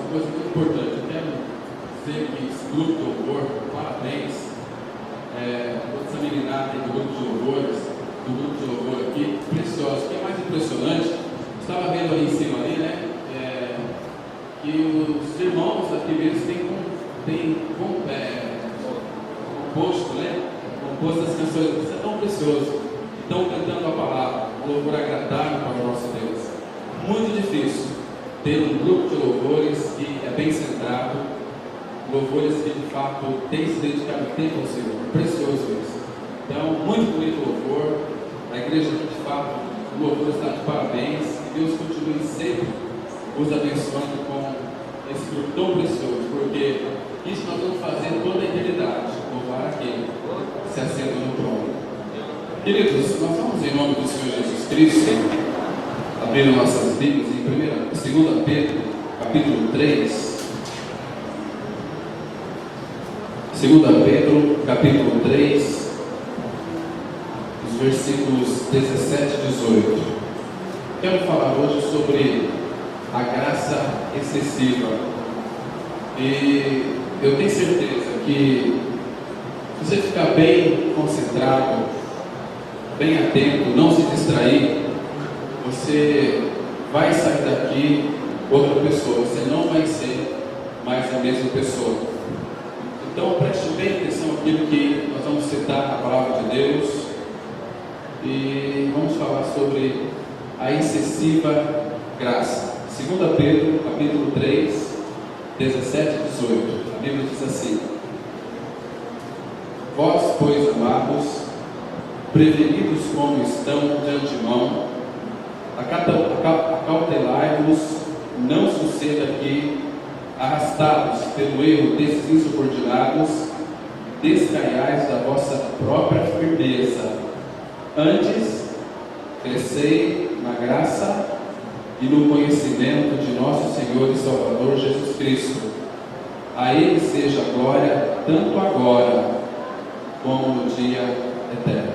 uma coisa muito importante. Eu quero dizer que esse grupo de louvor, parabéns, toda essa meninada aí do grupo de louvor aqui, precioso. O que é mais impressionante, estava vendo ali em cima ali, né? Que os irmãos aqui mesmo têm composto as canções. Isso é tão precioso. Estão cantando a palavra, um louvor agradável para o nosso Deus. Muito difícil ter um grupo de louvores que é bem centrado, louvores que de fato têm se dedicado tempo ao Senhor. Precioso isso. Então, muito bonito o louvor. A igreja aqui, de fato, o louvor está de parabéns. Que Deus continue sempre os abençoando com esse grupo tão precioso, porque isso nós vamos fazer toda a eternidade, louvar aquele que se assenta no trono. Queridos, nós vamos em nome do Senhor Jesus Cristo abrir nossas Bíblias em 2 Pedro, capítulo 3. 2 Pedro, capítulo 3, os versículos 17 e 18. Quero falar hoje sobre a graça excessiva. E eu tenho certeza que se você ficar bem concentrado, bem atento, não se distrair, você vai sair daqui outra pessoa. Você não vai ser mais a mesma pessoa. Então preste bem atenção naquilo que nós vamos citar na palavra de Deus. E vamos falar sobre a excessiva graça. 2 Pedro, capítulo 3, 17 e 18. A Bíblia diz assim: Vós, pois, amados, prevenidos como estão de antemão, acautelai-vos, não suceda que, arrastados pelo erro desses insubordinados, descaiais da vossa própria firmeza. Antes, crescei na graça e no conhecimento de nosso Senhor e Salvador Jesus Cristo. A Ele seja a glória, tanto agora como no dia eterno.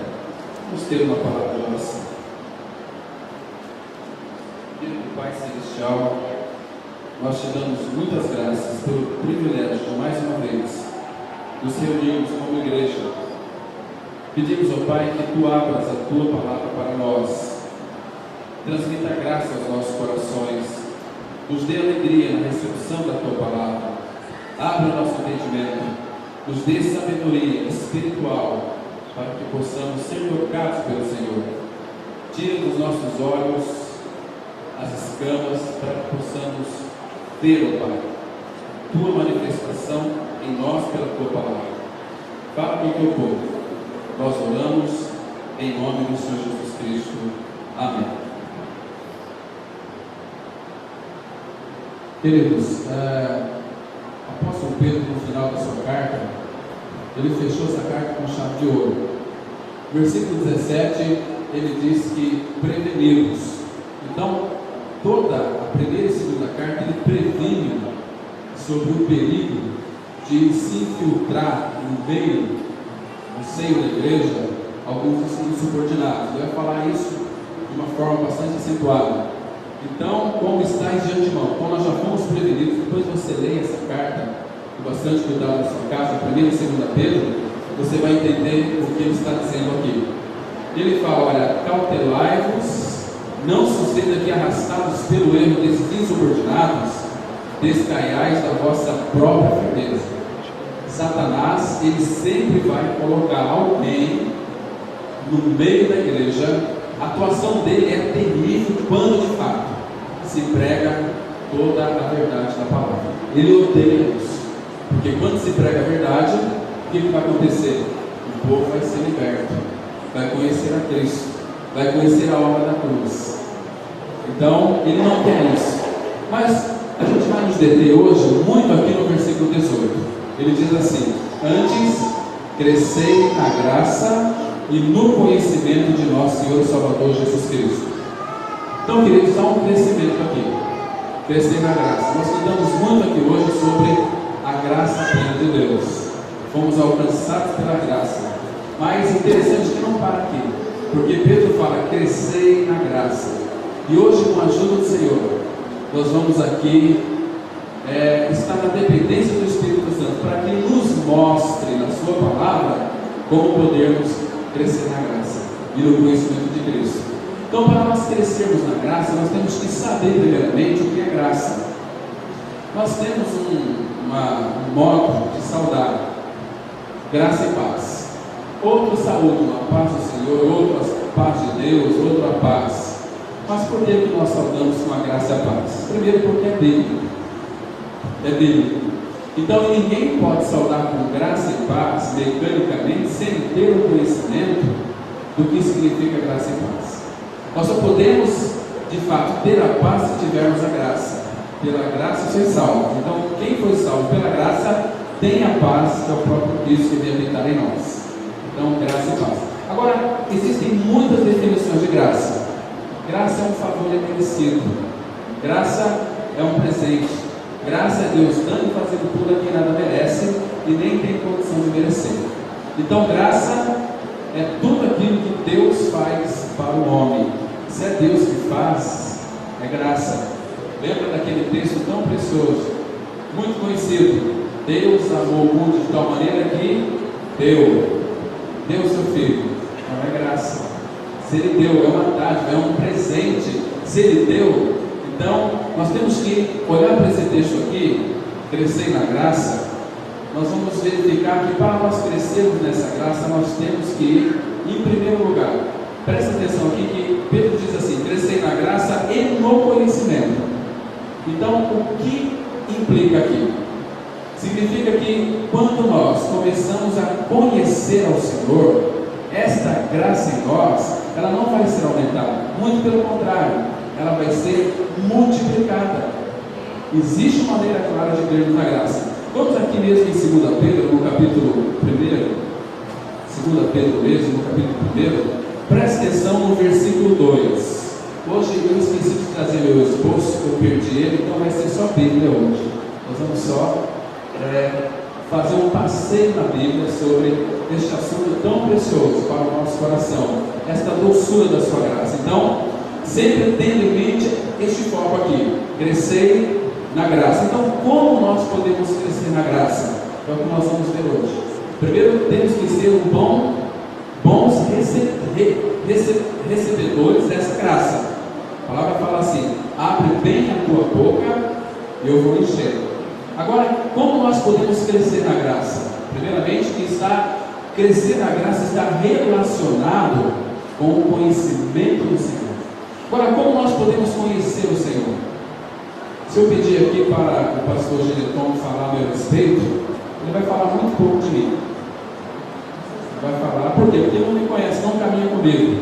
Vamos ter uma palavra de oração. Querido Pai Celestial, nós te damos muitas graças pelo privilégio de mais uma vez nos reunirmos como igreja. Pedimos ao Pai que Tu abras a Tua palavra para nós, transmita graça aos nossos corações, nos dê alegria na recepção da Tua palavra, abra o nosso entendimento, nos dê sabedoria espiritual para que possamos ser tocados pelo Senhor. Tira dos nossos olhos as escamas para que possamos ver, ó Pai, Tua manifestação em nós pela Tua palavra. Fala com o Teu povo. Nós oramos em nome do Senhor Jesus Cristo. Amém. Queridos, apóstolo Pedro, no final da sua carta, ele fechou essa carta com chave de ouro. Versículo 17, ele diz que prevenimos. Então, toda a primeira e segunda carta, ele previne sobre o perigo de se infiltrar no meio, no seio da igreja, alguns insubordinados. Ele vai falar isso de uma forma bastante acentuada. Então, como estáis de antemão? Então, nós já fomos prevenidos. Depois você leia essa carta com bastante cuidado na sua casa, 1 e 2 Pedro, você vai entender o que ele está dizendo aqui. Ele fala: olha, cautelai-vos, não suceda que, arrastados pelo erro desses insubordinados, descaiais da vossa própria firmeza. Satanás, ele sempre vai colocar alguém no meio da igreja. A atuação dele é terrível quando de fato se prega toda a verdade da palavra. Ele odeia isso, porque quando se prega a verdade, o que vai acontecer? O povo vai ser liberto, vai conhecer a Cristo, vai conhecer a obra da cruz. Então, ele não quer isso. Mas a gente vai nos deter hoje muito aqui no versículo 18. Ele diz assim: antes crescei na graça e no conhecimento de nosso Senhor e Salvador Jesus Cristo. Então, queridos, há um crescimento aqui. Crescer na graça. Nós cantamos muito aqui hoje sobre a graça plena de Deus. Fomos alcançados pela graça. Mas interessante que não para aqui, porque Pedro fala: crescei na graça. E hoje, com a ajuda do Senhor, nós vamos aqui está na dependência do Espírito Santo, para que nos mostre na sua palavra como podemos crescer na graça e no conhecimento de Cristo. Então, para nós crescermos na graça, nós temos que saber primeiramente o que é graça. Nós temos um modo de saudar: graça e paz. Outro saúde, uma paz do Senhor, outro a paz de Deus, outro a paz. Mas por que nós saudamos com a graça e a paz? Primeiro, porque é bíblico. É bíblico. Então ninguém pode saudar com graça e paz mecanicamente sem ter o conhecimento do que significa graça e paz. Nós só podemos de fato ter a paz se tivermos a graça. Pela graça ser salvo. Então quem foi salvo pela graça tem a paz, que é o próprio Cristo que vem habitar em nós. Então graça e paz. Agora, existem muitas definições de graça. Graça é um favor imerecido. Graça é um presente. Graça é Deus dando e fazendo tudo a quem nada merece e nem tem condição de merecer. Então graça é tudo aquilo que Deus faz para o homem. Se é Deus que faz, é graça. Lembra daquele texto tão precioso, muito conhecido: Deus amou o mundo de tal maneira que deu seu Filho. Não é graça. Se Ele deu, é uma dádiva, é um presente. Se Ele deu, então nós temos que olhar para esse texto aqui, crescer na graça. Nós vamos verificar que para nós crescermos nessa graça, nós temos que ir em primeiro lugar. Presta atenção aqui que Pedro diz assim: crescer na graça e no conhecimento. Então, o que implica aqui? Significa que quando nós começamos a conhecer ao Senhor, esta graça em nós, ela não vai ser aumentada, muito pelo contrário, ela vai ser multiplicada. Existe uma maneira clara de crermos na graça. Vamos aqui mesmo em 2 Pedro, no capítulo 1, 2 Pedro mesmo, no capítulo 1, presta atenção no versículo 2. Hoje eu esqueci de trazer meu esboço, eu perdi ele, então vai ser só Bíblia hoje. Nós vamos só fazer um passeio na Bíblia sobre este assunto tão precioso para o nosso coração, esta doçura da sua graça. Então, sempre tendo em mente este foco aqui: crescer na graça. Então, como nós podemos crescer na graça? É o que nós vamos ver hoje. Primeiro, temos que ser bons recebedores dessa graça. A palavra fala assim: abre bem a tua boca e eu vou encher. Agora, como nós podemos crescer na graça? Primeiramente, crescer na graça está relacionado com o conhecimento do Senhor. Agora, como nós podemos conhecer o Senhor? Se eu pedir aqui para o pastor Gileton falar a meu respeito, ele vai falar muito pouco de mim. Vai falar, por quê? Porque ele não me conhece, não caminha comigo.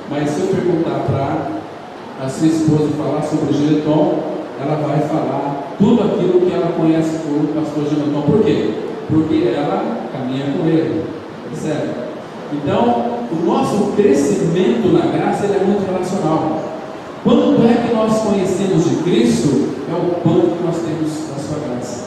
Mas se eu perguntar para a sua esposa falar sobre o Gileton, ela vai falar tudo aquilo que ela conhece do pastor Gileton. Por quê? Porque ela caminha com ele. Percebe? Então, o nosso crescimento na graça ele é muito relacional. Quanto é que nós conhecemos de Cristo, é o quanto que nós temos da sua graça.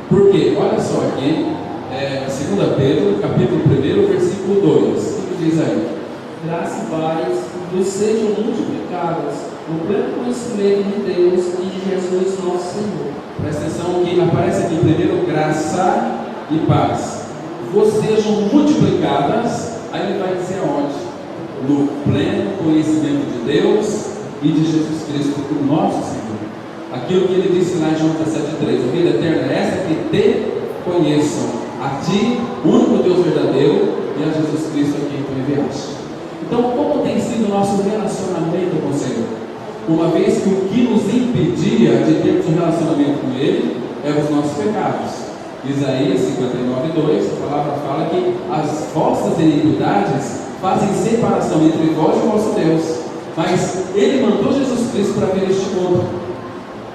Por quê? Olha só aqui, 2 Pedro, capítulo 1, versículo 2. O que diz aí? Graça e paz nos sejam multiplicadas no pleno conhecimento de Deus e de Jesus nosso Senhor. Presta atenção que aparece aqui primeiro graça e paz. Vos sejam multiplicadas, aí ele vai dizer aonde? No pleno conhecimento de Deus e de Jesus Cristo, o nosso Senhor. Aquilo que ele disse lá em João 17,3: a vida eterna é esta, que te conheçam, a ti, único Deus verdadeiro, e a Jesus Cristo a quem tu enviaste. Então, como tem sido o nosso relacionamento com o Senhor? Uma vez que o que nos impedia de termos um relacionamento com Ele eram os nossos pecados. Isaías 59,2, a palavra fala que as vossas iniquidades fazem separação entre vós e o vosso Deus. Mas Ele mandou Jesus Cristo para vir este mundo,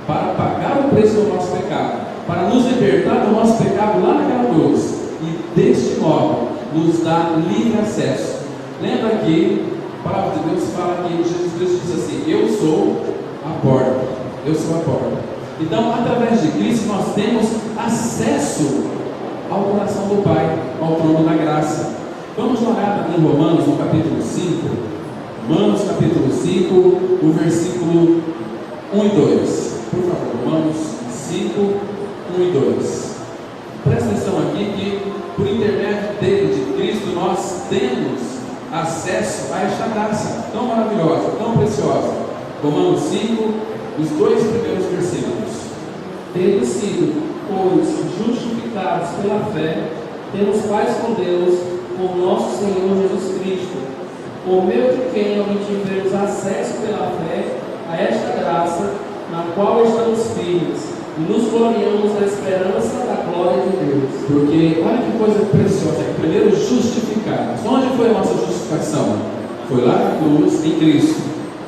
para pagar o preço do nosso pecado, para nos libertar do nosso pecado lá naquela cruz, e deste modo nos dá livre acesso. Lembra que a palavra de Deus fala que Jesus Cristo diz assim: eu sou a porta, eu sou a porta. Então, através de Cristo nós temos acesso ao coração do Pai, ao trono da graça. Vamos olhar em Romanos, no capítulo 5, Romanos capítulo 5, o versículo 1 e 2. Por favor, Romanos 5, 1 e 2. Presta atenção aqui que, por intermédio dele, de Cristo, nós temos acesso a esta graça tão maravilhosa, tão preciosa. Romanos 5, os 2 primeiros versículos. Tendo sido, pois, justificados pela fé, temos paz com Deus, por nosso Senhor Jesus Cristo, por meio de quem obtivemos acesso pela fé a esta graça, na qual estamos firmes, e nos gloriamos na esperança da glória de Deus. Porque olha que coisa preciosa, primeiro justificados. Onde foi a nossa justificação? Foi lá na cruz, em Cristo,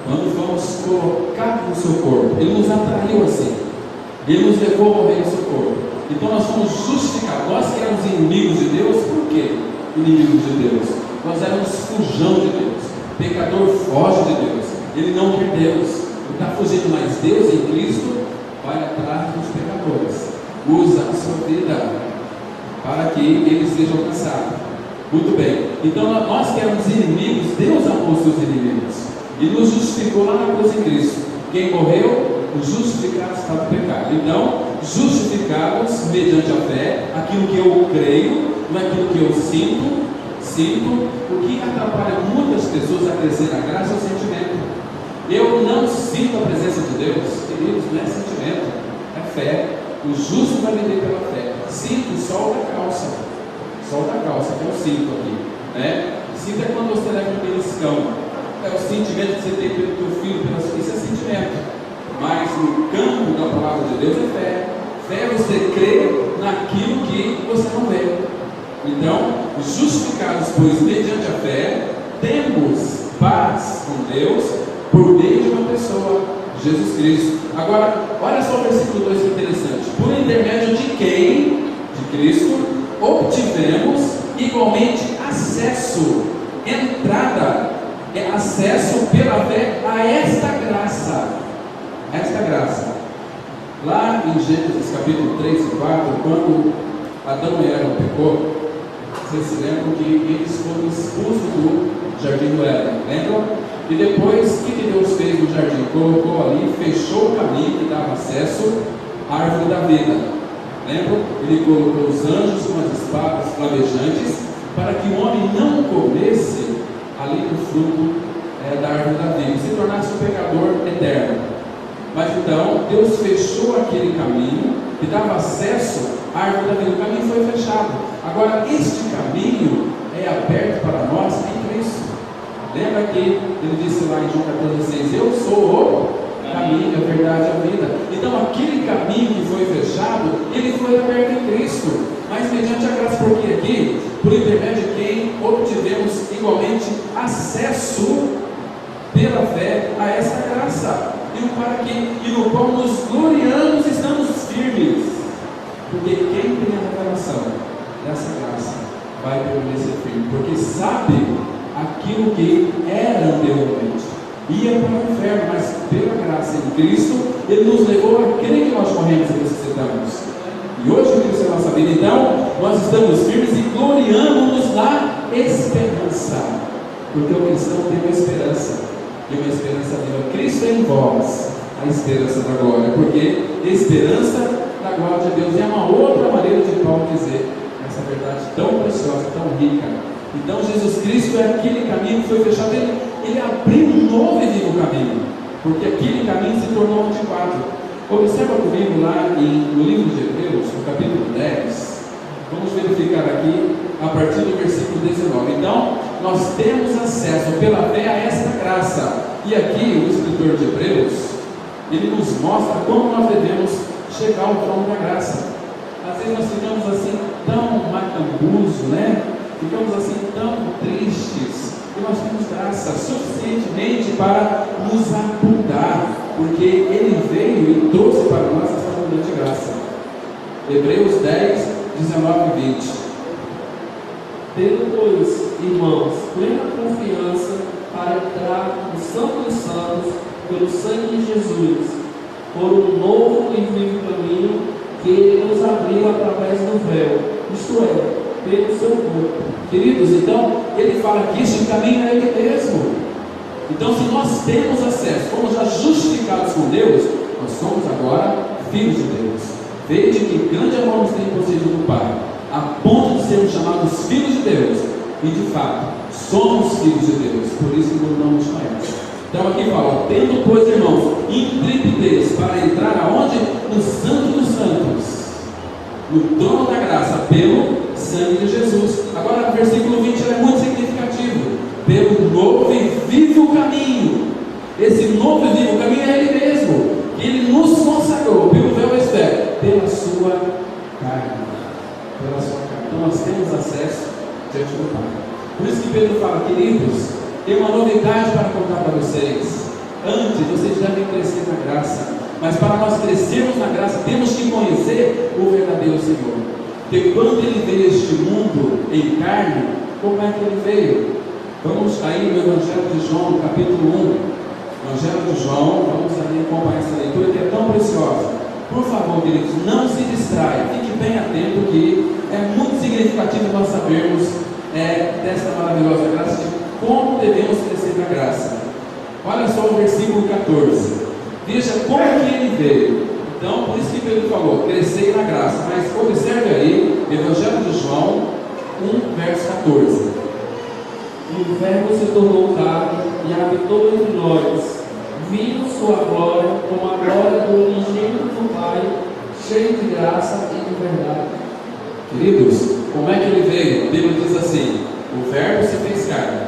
quando fomos colocados no seu corpo. Ele nos atraiu assim, ele nos levou a morrer no seu corpo. Então nós fomos justificados. Nós que éramos inimigos de Deus, por quê? Inimigos de Deus, nós éramos fujão de Deus. Pecador foge de Deus, ele não quer Deus, ele está fugindo, mas Deus em Cristo vai atrás dos pecadores, usa a sua vida para que eles sejam alcançados. Muito bem, então nós que éramos inimigos, Deus amou os seus inimigos e nos justificou lá na cruz em Cristo. Quem morreu? Os justificados para o pecado. Então, justificados mediante a fé, aquilo que eu creio, não é aquilo que eu sinto. O que atrapalha muitas pessoas a crescer na graça é o sentimento. Eu não sinto a presença de Deus, queridos, não é sentimento, é fé. O justo vai viver pela fé. Sinto o sol da calça, que é o cinto aqui, né? Sinto é quando você leva um beliscão, é o sentimento que você tem pelo teu filho, isso é sentimento. Mas no campo da palavra de Deus é fé. Fé é você crer naquilo que você não vê. Então, justificados, pois, mediante a fé, temos paz com Deus por meio de uma pessoa, Jesus Cristo. Agora, olha só o versículo 2 que é interessante. Por intermédio de quem? De Cristo, obtivemos igualmente acesso, entrada, acesso pela fé a esta graça. Esta graça. Lá em Gênesis capítulo 3 e 4, quando Adão e Eva pecou, vocês se lembram que eles foram expulsos do jardim do Éden, lembram? E depois, o que Deus fez no jardim? Colocou ali, fechou o caminho que dava acesso à árvore da vida, lembram? Ele colocou os anjos com as espadas flamejantes para que o homem não comesse ali do fruto da árvore da vida e se tornasse um pecador eterno. Mas então, Deus fechou aquele caminho que dava acesso à árvore da vida. O caminho foi fechado. Agora, este caminho é aberto para nós em Cristo. Lembra que ele disse lá em João 14,6: eu sou o caminho, a verdade e a vida. Então, aquele caminho que foi fechado, ele foi aberto em Cristo. Mas mediante a graça, porque aqui, por intermédio de quem obtivemos igualmente acesso pela fé a essa graça, e no qual nos gloriamos, estamos firmes, porque quem tem a revelação dessa graça vai permanecer firme, porque sabe aquilo que era anteriormente, ia para o inferno, mas pela graça em Cristo, Ele nos levou a crer que nós corremos e necessitamos, e hoje Cristo é a nossa vida. Então nós estamos firmes e gloriamos-nos na esperança, porque o cristão tem uma esperança, e uma esperança viva. Cristo é em vós, a esperança da glória, porque esperança da glória de Deus é uma outra maneira de Paulo dizer essa verdade tão preciosa, tão rica. Então Jesus Cristo é aquele caminho que foi fechado, ele abriu um novo e vivo caminho, porque aquele caminho se tornou antiquado. Observa comigo lá no livro de Hebreus, no capítulo 10, vamos verificar aqui a partir do versículo 19. Então, nós temos acesso pela fé a esta graça, e aqui o escritor de Hebreus, ele nos mostra como nós devemos chegar ao trono da graça. Às vezes nós ficamos assim tão macambuzo, né? Ficamos assim tão tristes, e nós temos graça suficientemente para nos abundar, porque Ele veio e trouxe para nós essa abundante graça. Hebreus 10, 19 e 20. Tendo, pois, irmãos, plena confiança para entrar no Santo dos Santos pelo sangue de Jesus, por um novo e vivo caminho que Ele nos abriu através do véu, isto é, pelo seu corpo. Queridos, então, ele fala que este caminho é Ele mesmo. Então, se nós temos acesso, fomos já justificados com Deus, nós somos agora filhos de Deus. Veja que grande amor nos tem concedido o Pai, a ponto de sermos chamados filhos de Deus. E de fato, somos filhos de Deus, por isso que o mundo não nos conhece. Então aqui fala, tendo pois, irmãos, intrepidez para entrar aonde? No Santo dos Santos, no trono da graça, pelo sangue de Jesus. Agora, o versículo 20 é muito significativo. Pelo novo e vivo caminho. Esse novo e vivo caminho é Ele mesmo, que Ele nos consagrou pelo véu externo, pela sua carne. Pela sua carne. Então nós temos acesso diante do Pai. Por isso que Pedro fala, queridos, tem uma novidade para contar para vocês. Antes, vocês devem crescer na graça. Mas para nós crescermos na graça, temos que conhecer o verdadeiro Senhor. Porque quando Ele veio a este mundo em carne, como é que Ele veio? Vamos aí no Evangelho de João, no capítulo 1. Evangelho de João, vamos ali acompanhar essa leitura que é tão preciosa. Por favor, queridos, não se distraia, fique bem atento que é muito significativo nós sabermos desta maravilhosa graça, de como devemos crescer na graça. Olha só o versículo 14. Veja como que Ele veio. Então, por isso que Pedro falou, crescei na graça. Mas observe aí, Evangelho de João 1, verso 14. E o Verbo se tornou carne e habitou entre nós. Vimos sua glória como a glória do unigênito do Pai, cheio de graça e de verdade. Queridos, como é que Ele veio? Bíblia diz assim, o Verbo se fez carne.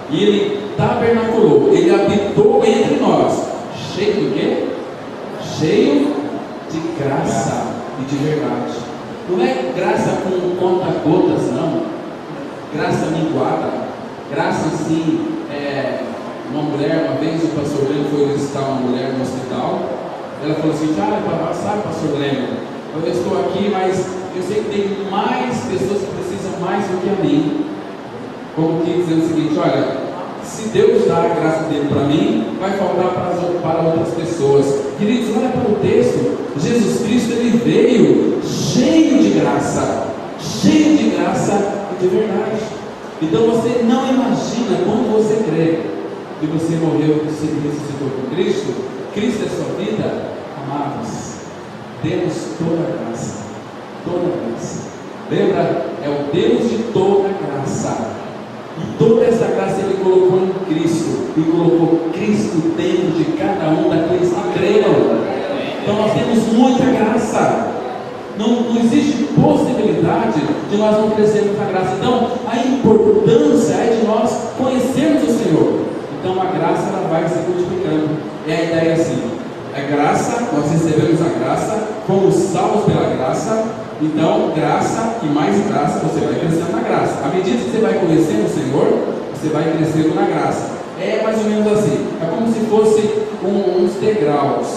E Ele tabernaculou, Ele habitou entre nós. Cheio de quê? Cheio de graça e de verdade. Não é graça com conta-gotas, não. Graça minguada. Graça assim, uma mulher, uma vez o pastor Leno foi visitar uma mulher no hospital. Ela falou assim, sabe pastor Leno, eu estou aqui, mas eu sei que tem mais pessoas que precisam mais do que a mim. Como que dizendo o seguinte, olha, se Deus dá a graça dele para mim, vai faltar para outras pessoas. Queridos, olha para o texto. Jesus Cristo, Ele veio cheio de graça e de verdade. Então você não imagina quando você crê que você morreu e se ressuscitou com Cristo. Cristo é sua vida. Amados, temos toda a graça. Lembra? É o Deus de toda a graça. E toda essa graça Ele colocou em Cristo. E colocou Cristo dentro de cada um daqueles que creram. Então nós temos muita graça. Não existe possibilidade de nós não crescermos na graça. Então a importância é de nós conhecermos o Senhor. Então a graça ela vai se multiplicando. É a ideia assim. A graça, nós recebemos a graça, fomos salvos pela graça. Então, graça e mais graça, você vai crescendo na graça. À medida que você vai conhecendo o Senhor, você vai crescendo na graça. É mais ou menos assim. É como se fosse uns degraus.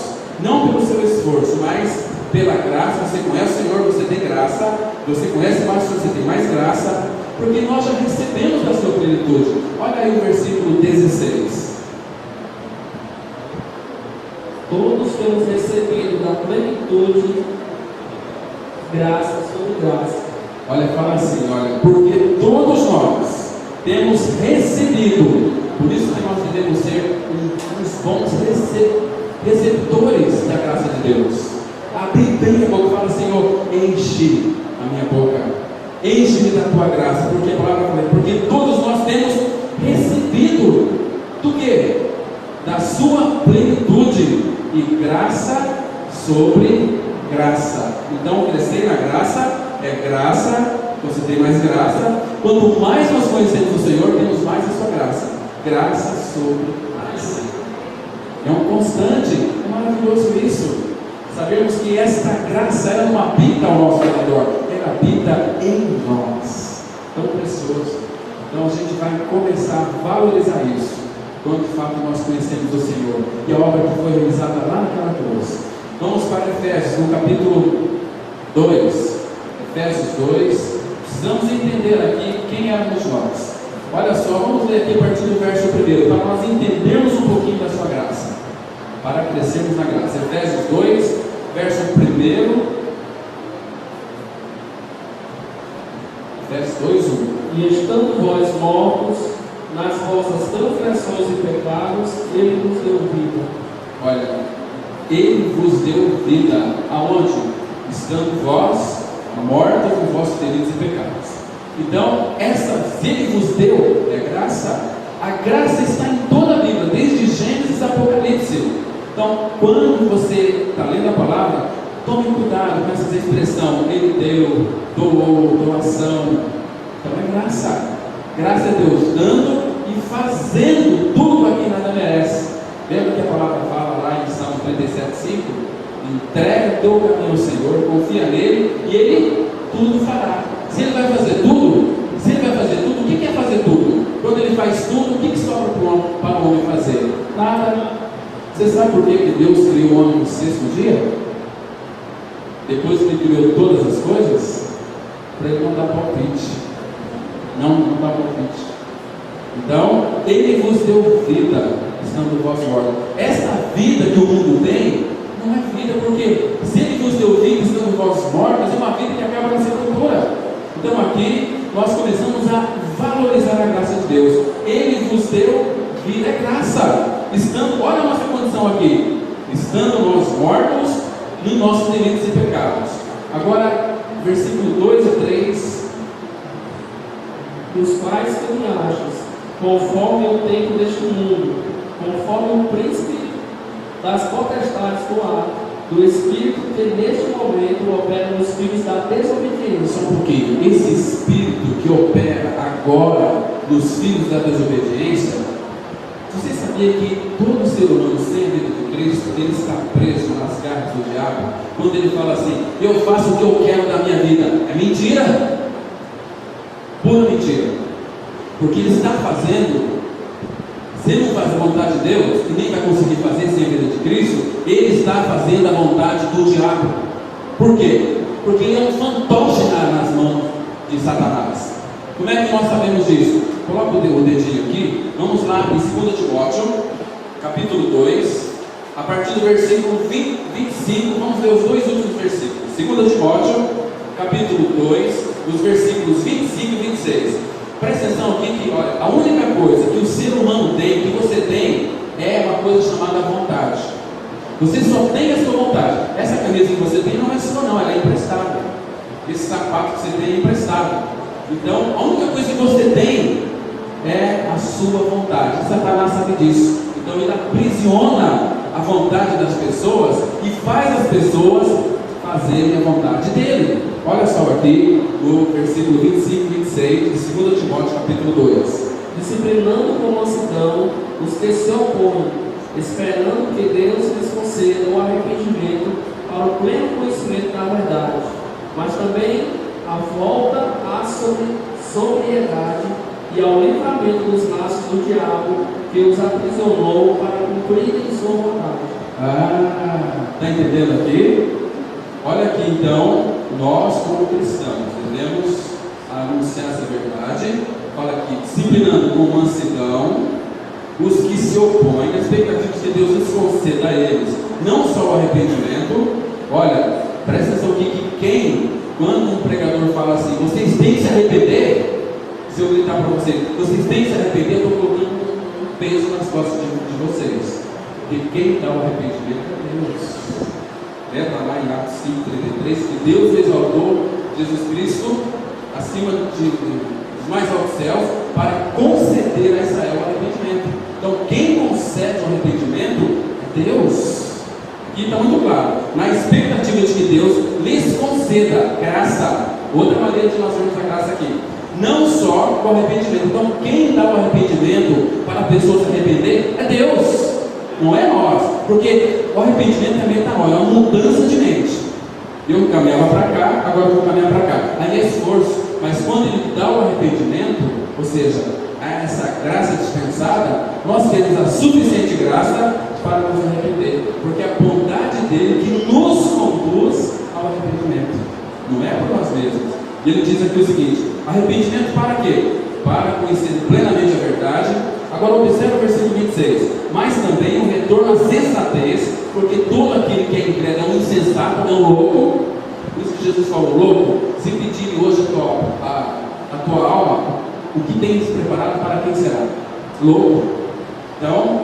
Não pelo seu esforço, mas pela graça. Você conhece o Senhor, você tem graça. Você conhece mais, você tem mais graça. Porque nós já recebemos da sua plenitude. Olha aí o versículo 16. Todos temos recebido da plenitude graça sobre graça. Olha, fala assim, olha, porque todos nós temos recebido, por isso que nós devemos ser uns bons receptores da graça de Deus. Abrir bem a boca e fala, Senhor, enche a minha boca, enche-me da tua graça, porque a palavra fala, porque todos nós temos recebido do que? Da sua plenitude, e graça sobre graça. Então, crescer na graça é graça, você tem mais graça. Quanto mais nós conhecemos o Senhor, temos mais a sua graça. Graça sobre graça. É um constante, é maravilhoso isso. Sabemos que esta graça, ela não habita ao nosso redor, ela habita em nós. Tão precioso. Então, a gente vai começar a valorizar isso, quando de fato nós conhecemos o Senhor e a obra que foi realizada lá naquela cruz. Vamos para Efésios, no capítulo 2. Efésios 2. Precisamos entender aqui quem éramos nós. Olha só, vamos ler aqui a partir do verso 1, para nós entendermos um pouquinho da sua graça, para crescermos na graça. Efésios 2, verso 1. Efésios 2, 1. E estando vós mortos nas vossas transgressões e pecados, Ele nos deu vida. Olha, Ele vos deu vida. aonde? Estando vós mortos nos vossos delitos e pecados. Então, se Ele vos deu graça, a graça está em toda a Bíblia, desde Gênesis a Apocalipse. Então, quando você está lendo a palavra, tome cuidado com essa expressão, Ele deu, doou, doação. Então é graça. Graça é Deus dando e fazendo tudo a quem nada merece. Lembra que a palavra fala lá em Salmo 37,5? Entrega o teu caminho ao Senhor, confia nele e Ele tudo fará. Se Ele vai fazer tudo, o que é fazer tudo? Quando Ele faz tudo, o que sobra para o homem fazer? Nada. Você sabe por que Deus criou o homem no sexto dia? Depois que Ele criou todas as coisas? Para Ele não dar palpite. Não dar palpite. Então, Ele vos deu vida, estando vós mortos. Essa vida que o mundo tem, não é vida, porque se Ele vos deu vida, estando vós mortos, é uma vida que acaba na sepultura. Então aqui, nós começamos a valorizar a graça de Deus. Ele vos deu vida, é graça. Olha a nossa condição aqui, estando nós mortos nos nossos delitos e pecados. Agora, versículo 2 e 3. Dos quais caminhastes, conforme o tempo deste mundo, conforme o príncipe das potestades do ar, do espírito que neste momento opera nos filhos da desobediência. Porque esse espírito que opera agora nos filhos da desobediência, você sabia que todo ser humano sem a vida de Cristo, ele está preso nas garras do diabo? Quando ele fala assim, eu faço o que eu quero da minha vida, é mentira, pura mentira, porque ele está fazendo. Se ele não faz a vontade de Deus, e nem vai conseguir fazer sem a vida de Cristo, ele está fazendo a vontade do diabo. Por quê? Porque ele é um fantoche nas mãos de Satanás. Como é que nós sabemos disso? Coloca o dedinho aqui. Vamos lá em 2 Timóteo, capítulo 2, a partir do versículo 25, vamos ver os dois últimos versículos. 2 Timóteo, capítulo 2, os versículos 25 e 26. Presta atenção aqui que, olha, a única coisa que o ser humano tem, que você tem, é uma coisa chamada vontade. Você só tem a sua vontade. Essa camisa que você tem não é sua não, ela é emprestada. Esse sapato que você tem é emprestado. Então, a única coisa que você tem é a sua vontade. Satanás sabe disso. Então ele aprisiona a vontade das pessoas e faz as pessoas fazerem a vontade dele. Olha só aqui no versículo 25 e 26 de 2 Timóteo capítulo 2. Disciplinando com mansidão os que se opõem, esperando que Deus lhes conceda o arrependimento para o pleno conhecimento da verdade, mas também a volta à sobriedade e ao livramento dos laços do diabo que os aprisionou para cumprirem sua vontade. Está entendendo aqui? Olha aqui então, nós como cristãos devemos anunciar essa verdade. Fala aqui, disciplinando com mansidão os que se opõem, a expectativa de que Deus lhes conceda a eles não só o arrependimento. Olha, presta atenção aqui que quando um pregador fala assim, vocês têm que se arrepender, se eu gritar para vocês, vocês têm que se arrepender, eu estou colocando um peso nas costas de vocês, porque quem dá o arrependimento é Deus. Está lá em Atos 5:33, que Deus exaltou Jesus Cristo acima dos mais altos céus para conceder a Israel o arrependimento. Então quem concede o arrependimento é Deus. Aqui está muito claro, na expectativa de que Deus lhes conceda graça. Outra maneira de nós vermos a graça aqui, não só o arrependimento. Então quem dá o arrependimento para a pessoa se arrepender é Deus, não é nós, porque o arrependimento é metanoia, é uma mudança de mente. Eu caminhava para cá, agora eu vou caminhar para cá. Aí é esforço, mas quando ele dá o arrependimento, ou seja, essa graça dispensada, nós temos a suficiente graça para nos arrepender, porque é a bondade dele que nos conduz ao arrependimento, não é por nós mesmos. E ele diz aqui o seguinte: arrependimento para quê? Para conhecer plenamente a verdade. Agora observe o versículo 26. Mas também um retorno à sensatez, porque todo aquele que é incrédulo é um insensato, é um louco. Por isso que Jesus falou: louco, se pedirem hoje a tua alma, o que tens preparado para quem será? Louco. Então,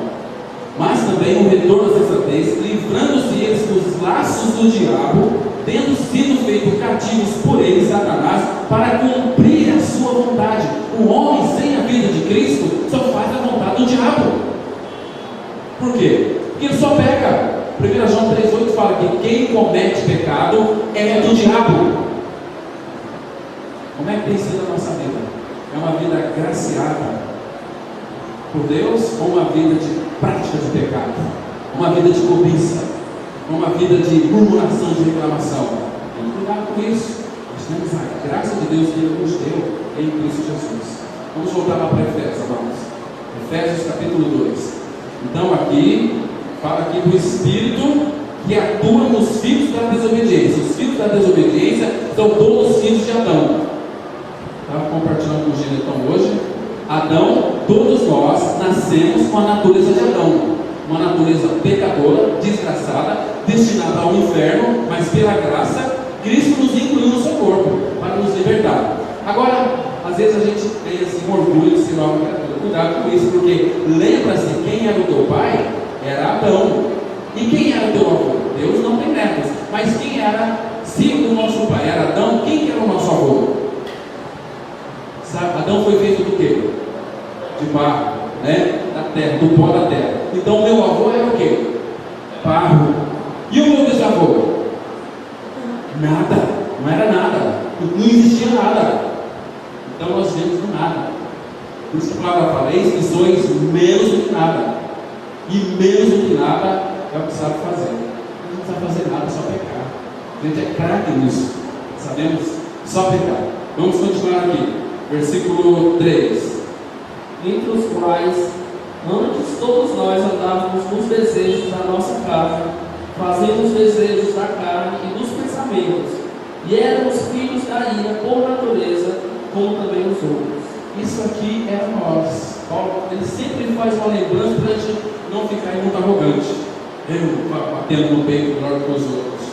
mas também o retorno da sensatez, livrando-se eles dos laços do diabo, tendo sido feitos cativos por ele, Satanás, para cumprir a sua vontade. O homem sem a vida de Cristo só faz a vontade do diabo. Por quê? Porque ele só peca. 1 João 3,8 fala que quem comete pecado é do diabo. Como é que tem sido a nossa vida? É uma vida graciada por Deus ou uma vida de prática de pecado? Uma vida de cobiça? Uma vida de murmuração, de reclamação? Tem que cuidar com isso. Nós temos a graça de Deus que Ele nos deu em Cristo Jesus. Vamos voltar lá para Efésios, vamos. Efésios capítulo 2. Então aqui, fala aqui do Espírito que atua nos filhos da desobediência. Os filhos da desobediência são todos os filhos de Adão. Estava compartilhando com o Genetão hoje. Adão, todos nós nascemos com a natureza de Adão. Uma natureza pecadora, desgraçada, destinada ao inferno, mas pela graça, Cristo nos incluiu no seu corpo, para nos libertar. Agora, às vezes a gente tem assim, um orgulho de ser nova criatura. Cuidado com isso, porque lembra-se quem era o teu pai? Era Adão. E quem era o teu avô? Deus não tem netos. Mas quem era, se o nosso pai era Adão, quem que era o nosso avô? Sabe, Adão foi feito do quê? De barro, né? Da terra, do pó da terra. Então meu avô era o quê? Barro. E o meu bisavô? Nada, não era nada, não existia nada. Então nós vemos do nada. Por isso que a palavra fala: eis que sois menos do que nada. E menos do que nada é o que sabe fazer. A gente não sabe fazer nada, só pecar. A gente é craque nisso. Sabemos só pecar. Vamos continuar aqui. Versículo 3. Entre os quais antes todos nós andávamos nos desejos da nossa carne, fazendo os desejos da carne e dos pensamentos, e éramos filhos da ira por natureza, como também os outros. Isso aqui era nós. Paulo, ele sempre faz uma lembrança para a gente não ficar muito arrogante. Eu batendo no peito melhor que os outros.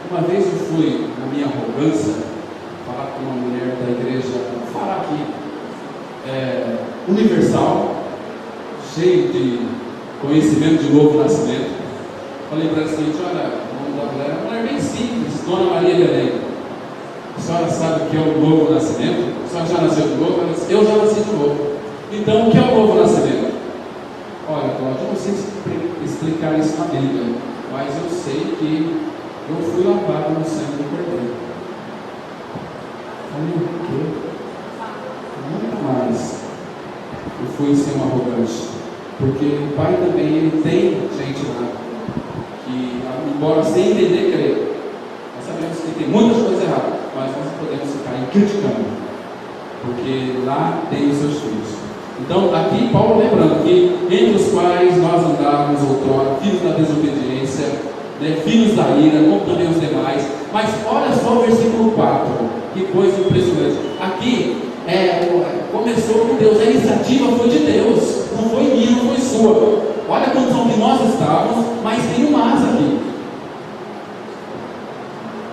Uma vez eu fui, na minha arrogância, falar com uma mulher da igreja, vou falar aqui, universal, cheio de conhecimento de novo nascimento. Falei para ela o seguinte: olha, o nome da mulher é uma mulher bem simples, Dona Maria Belém. A senhora sabe o que é o novo nascimento? A senhora já nasceu de novo? Ela disse: eu já nasci de novo. Então, o que é o novo nascimento? Olha, Cláudio, eu não sei explicar isso na Bíblia, mas eu sei que eu fui lavado no sangue do Cordeiro. Falei: o quê? Nunca mais eu fui ser um arrogante, porque o pai também, ele tem gente lá que, embora sem entender, crê. Nós sabemos que tem muitas coisas erradas, mas nós não podemos ficar aí criticando, porque lá tem os seus filhos. Então aqui Paulo lembrando que entre os quais nós andávamos outrora, filhos da desobediência, né, filhos da ira, como também os demais. Mas olha só o versículo 4, que coisa impressionante. Aqui começou com Deus, a iniciativa foi de Deus, não foi minha, não foi sua. Olha a condição que nós estávamos, mas tem um mas aqui.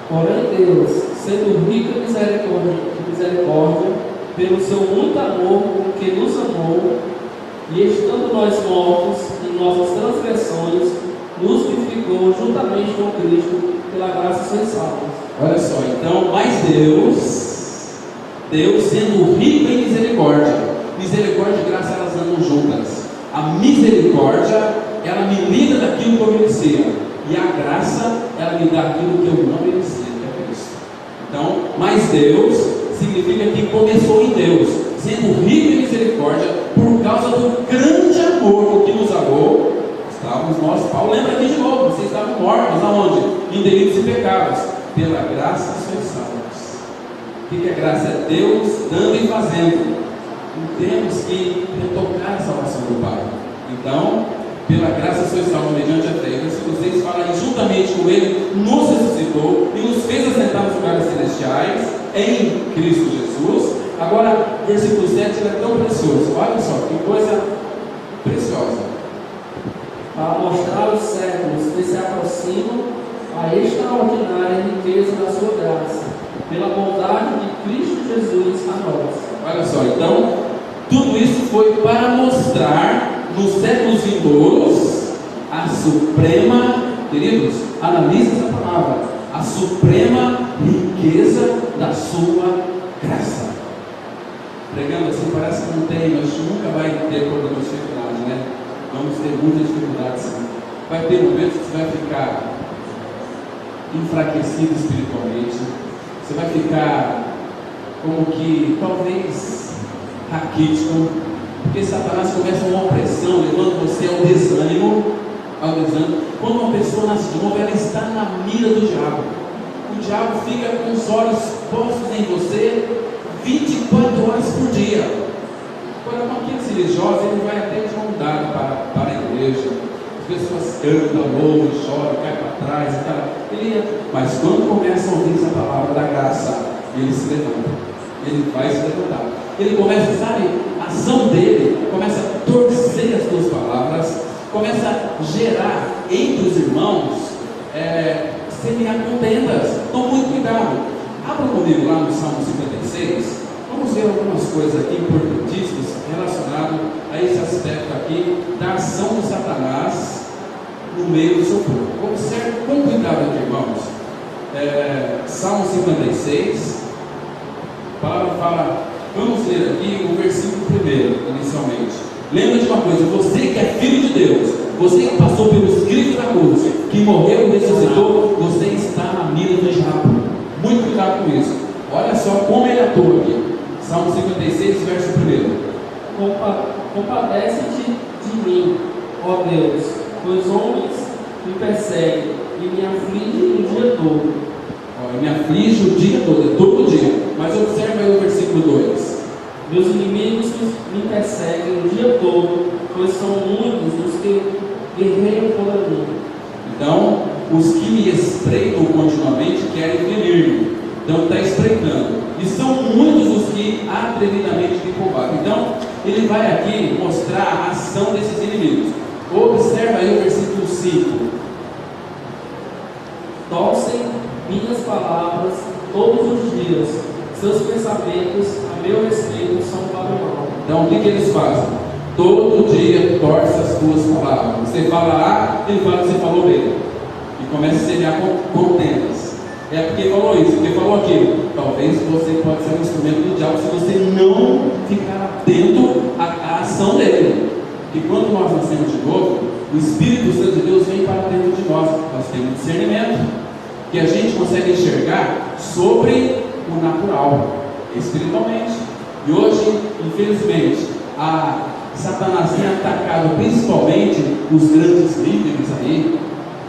Porém Deus, sendo rico em misericórdia, pelo seu muito amor com que nos amou, e estando nós mortos em nossas transgressões, nos vivificou juntamente com Cristo, pela graça sois salvos. Olha só, então, mas Deus sendo rico em misericórdia e graça, elas andam juntas. A misericórdia, ela me livra daquilo que eu merecia, e a graça, ela me dá aquilo que eu não merecia, que é Cristo. Então, mas Deus significa que começou em Deus, sendo rico em misericórdia, por causa do grande amor que nos amou. Estávamos nós, Paulo lembra aqui de novo, vocês estavam mortos, aonde? Em delitos e pecados. Pela graça sois salvos. O que é graça? É Deus dando e fazendo. E temos que retocar a salvação do Pai. Então, pela graça sois salvos mediante a fé. Versículo 6 fala: e juntamente com Ele nos ressuscitou e nos fez assentar nos lugares celestiais em Cristo Jesus. Agora, versículo 7 é tão precioso. Olha só, que coisa preciosa. Para mostrar os séculos que se aproximam a extraordinária riqueza da sua graça, pela bondade de Cristo Jesus a nós. Olha só, então, tudo isso foi para mostrar nos séculos vindouros a suprema, queridos, analise essa palavra, a suprema riqueza da sua graça. Pregando assim, parece que não tem, mas nunca vai ter problema de dificuldade, né? Vamos ter muita dificuldade, sim. Vai ter momentos que você vai ficar enfraquecido espiritualmente, você vai ficar como que, talvez, raquítico, porque Satanás começa uma opressão, levando você ao desânimo. Quando uma pessoa nasce de novo, ela está na mira do diabo. O diabo fica com os olhos postos em você 24 horas por dia. Agora, com aqueles religiosos, ele vai até de mão dada para a igreja. As pessoas cantam, louvam, choram, caem para trás e tal. Mas quando começa a ouvir essa palavra da graça, ele se levanta. Ele vai se levantar. Ele começa, sabe, a ação dele começa a torcer as duas palavras, começa a gerar entre os irmãos semear contendas. Então, muito cuidado. Abra comigo lá no Salmo 56. Vamos ver algumas coisas aqui importantíssimas relacionadas a esse aspecto aqui da ação de Satanás no meio do seu povo. Observe com cuidado aqui, irmãos. Salmo 56. A palavra fala, vamos ler aqui o versículo 1 inicialmente. Lembra de uma coisa, você que é filho de Deus, você que passou pelos gritos da cruz, que morreu e ressuscitou, você está na mira do diabo. Muito cuidado com isso. Olha só como ele atua aqui. Salmo 56, verso 1. Compadece-te de mim, ó Deus, pois homens me perseguem e me afligem o dia todo. Me aflige o dia todo, todo dia. Mas observa aí o versículo 2. Meus inimigos me perseguem o dia todo, pois são muitos os que guerreiam contra mim. Então, os que me espreitam continuamente querem ferir-me. Então, está espreitando. E são muitos os que atrevidamente me combatem. Então, ele vai aqui mostrar a ação desses inimigos. Observa aí o versículo 5. Torcem minhas palavras todos os dias, seus pensamentos a meu respeito são para o mal. Então, o que eles fazem? Todo dia torce as tuas palavras. Você fala A, ele fala que você falou B. E começa a semear contendas. É porque falou isso, porque falou aquilo. Talvez você pode ser um instrumento do diabo se você não ficar atento à ação dele. Porque quando nós nascemos de novo, o Espírito Santo de Deus vem para dentro de nós. Nós temos discernimento, que a gente consegue enxergar sobre o natural, espiritualmente. E hoje, infelizmente, Satanás tem atacado principalmente os grandes líderes aí,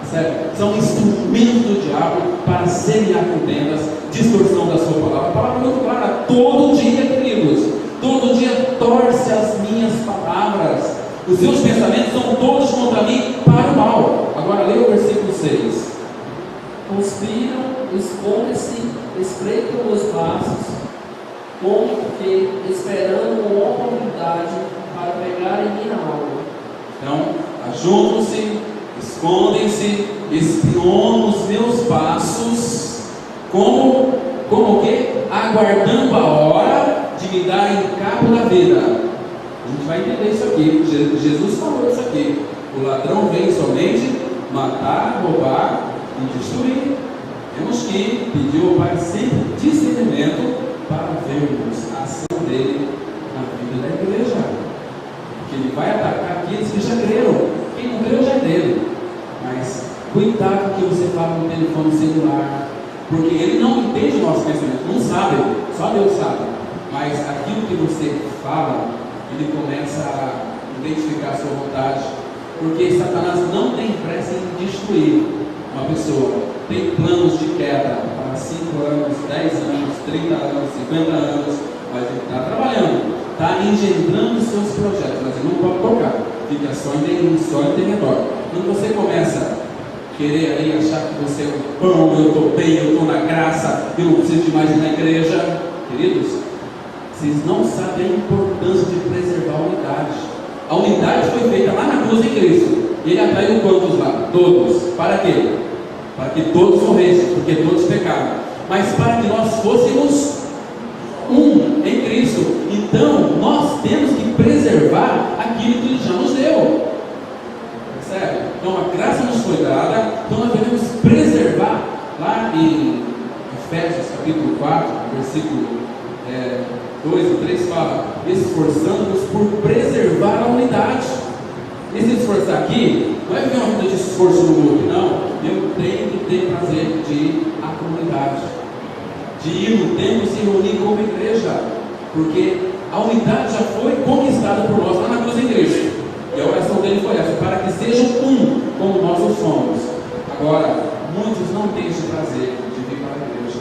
certo? São instrumentos do diabo para semear contendas, distorção da sua palavra. A palavra é muito clara, todo dia, queridos, todo dia torce as minhas palavras. Os seus pensamentos são todos contra mim para o mal. Agora leia o versículo 6. Conspiram, escondem-se, espreitam os passos, como que esperando uma oportunidade para pegarem minha alma. Então, ajuntam-se, escondem-se, espionam os meus passos, como o quê? Aguardando a hora de me darem cabo da vida. A gente vai entender isso aqui. Jesus falou isso aqui. O ladrão vem somente matar, roubar e destruir. Temos que pedir ao Pai sempre discernimento para vermos a ação dele na vida da igreja. Porque ele vai atacar aqueles que já creram. Quem não creu já é dele. Mas cuidado com o que você fala no telefone celular, porque ele não entende o nosso pensamento, não sabe, só Deus sabe. Mas aquilo que você fala, ele começa a identificar a sua vontade, porque Satanás não tem pressa em destruir uma pessoa. Tem planos de queda para 5 anos, 10 anos, 30 anos, 50 anos, mas ele está trabalhando, está engendrando seus projetos, mas ele não pode tocar, fica só em derredor. Quando você começa a querer aí achar que você é o pão, eu estou bem, eu estou na graça, eu não preciso de mais ir na igreja, queridos, vocês não sabem a importância de preservar a unidade. A unidade foi feita lá na cruz em Cristo. E ele atraiu quantos lá? Todos. Para quê? Para que todos morressem, porque todos pecaram. Mas para que nós fôssemos um em Cristo. Então, nós temos que preservar aquilo que Ele já nos deu. Percebe? Então, a foi dada, então nós devemos preservar. Lá em Efésios capítulo 4, versículo 2 e 3 fala: esforçando-nos por preservar a unidade. Esse esforçar aqui não é viver uma vida de esforço no outro, não. Eu tenho que ter prazer de ir à comunidade, de ir no templo e se reunir como igreja, porque a unidade já foi conquistada por nós lá na cruz de Cristo. E a oração dele foi essa: para que sejam um, como nós o somos. Agora, muitos não têm esse prazer de vir para a igreja,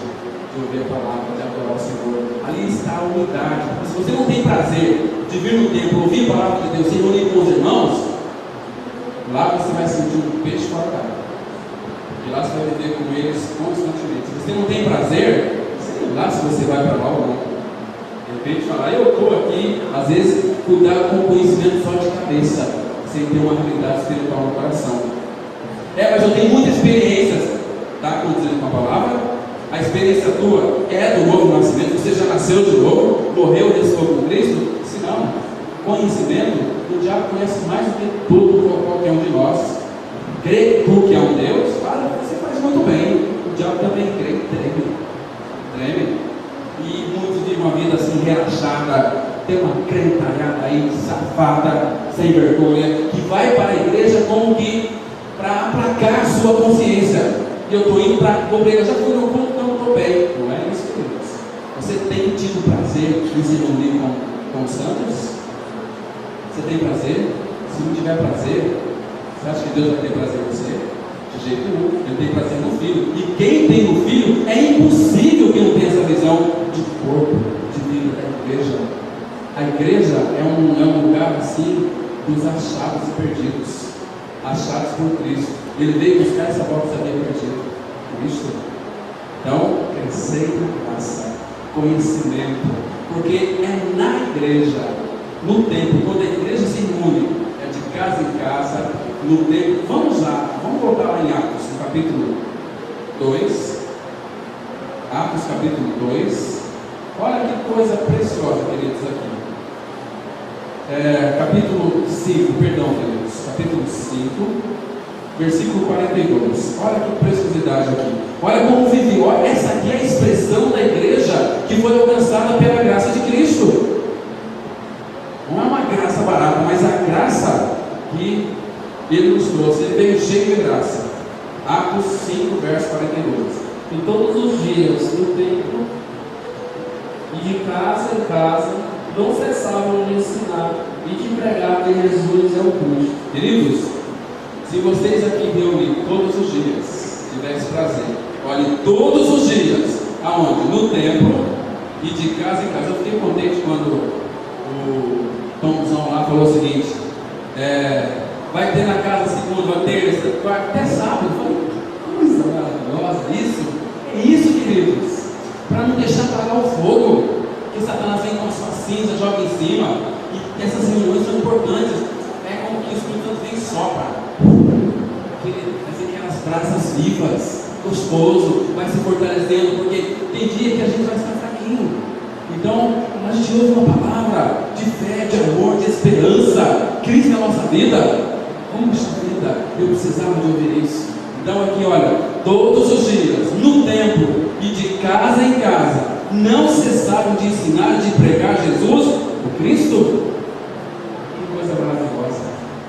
de ouvir a palavra, de adorar o Senhor. Ali está a unidade. Se você não tem prazer de vir no templo, ouvir a palavra de Deus, se reunir com os irmãos, lá você vai sentir um peixe fora d'água. E lá você vai viver com eles constantemente. Se você não tem prazer, sei lá se você vai para lá ou não. De repente falar: eu estou aqui, às vezes cuidar com conhecimento só de cabeça, sem ter uma realidade espiritual no coração. Mas eu tenho muitas experiências, está condizendo com a palavra. A experiência tua é do novo nascimento, você já nasceu de novo, morreu e ressuscitou com Cristo? Se não, conhecimento, o diabo conhece mais do que tudo qualquer um de nós. Crê tu que há um Deus? Você faz muito bem. O diabo também crê, treme. E muitos vivem uma vida assim relaxada, tem uma crentalhada aí, safada, sem vergonha, que vai para a igreja como que para aplacar a sua consciência. E eu estou indo para a igreja, já fui no culto, então estou bem. Não é isso, queridos. Você tem tido prazer em se reunir com os santos? Você tem prazer? Se não tiver prazer, você acha que Deus vai ter prazer em você? De jeito nenhum. Ele tem prazer no Filho. E quem tem no Filho, é impossível que não tenha essa visão de corpo, de vida da igreja. A igreja é um lugar assim dos achados e perdidos. Achados por Cristo. Ele veio buscar essa volta que havia perdido. Cristo. Então, crescer na graça, conhecimento, porque é na igreja, no templo, quando a igreja se reúne, é de casa em casa, no templo. Vamos voltar lá em Atos, no capítulo 2. Atos, capítulo 2. Olha que coisa preciosa, queridos, aqui. Capítulo 5, perdão, queridos, capítulo 5, versículo 42. Olha que preciosidade aqui. Olha como vive. Olha, essa aqui é a expressão da igreja que foi alcançada pela graça de Cristo. Não é uma graça barata, mas a graça que Ele nos trouxe. Ele veio cheio de graça. Atos 5, verso 42. E todos os dias no templo e de casa em casa não cessavam de ensinar e de pregar que Jesus é o Cristo. Queridos, se vocês aqui reunirem todos os dias, tivesse prazer, olhe todos os dias, aonde? No templo e de casa em casa. Eu fiquei contente quando o Tomzão lá falou o seguinte: vai ter na casa segunda, terça, quarta, até sábado. Eu falei: que coisa maravilhosa isso! É isso, queridos, para não deixar apagar o fogo, que Satanás vem com a sua cinza, joga em cima. E essas reuniões são importantes. É como que o Espírito Santo vem e sopra. Fazer aquelas brasas vivas, gostoso, vai se fortalecendo, porque tem dia que a gente vai estar fraquinho. Então, a gente ouve uma palavra de fé, de amor, de esperança, Cristo na nossa vida. Puxa vida, eu precisava de ouvir isso. Então aqui, olha, todos os dias, no templo e de casa em casa, não cessaram de ensinar e de pregar Jesus, o Cristo. Que coisa maravilhosa.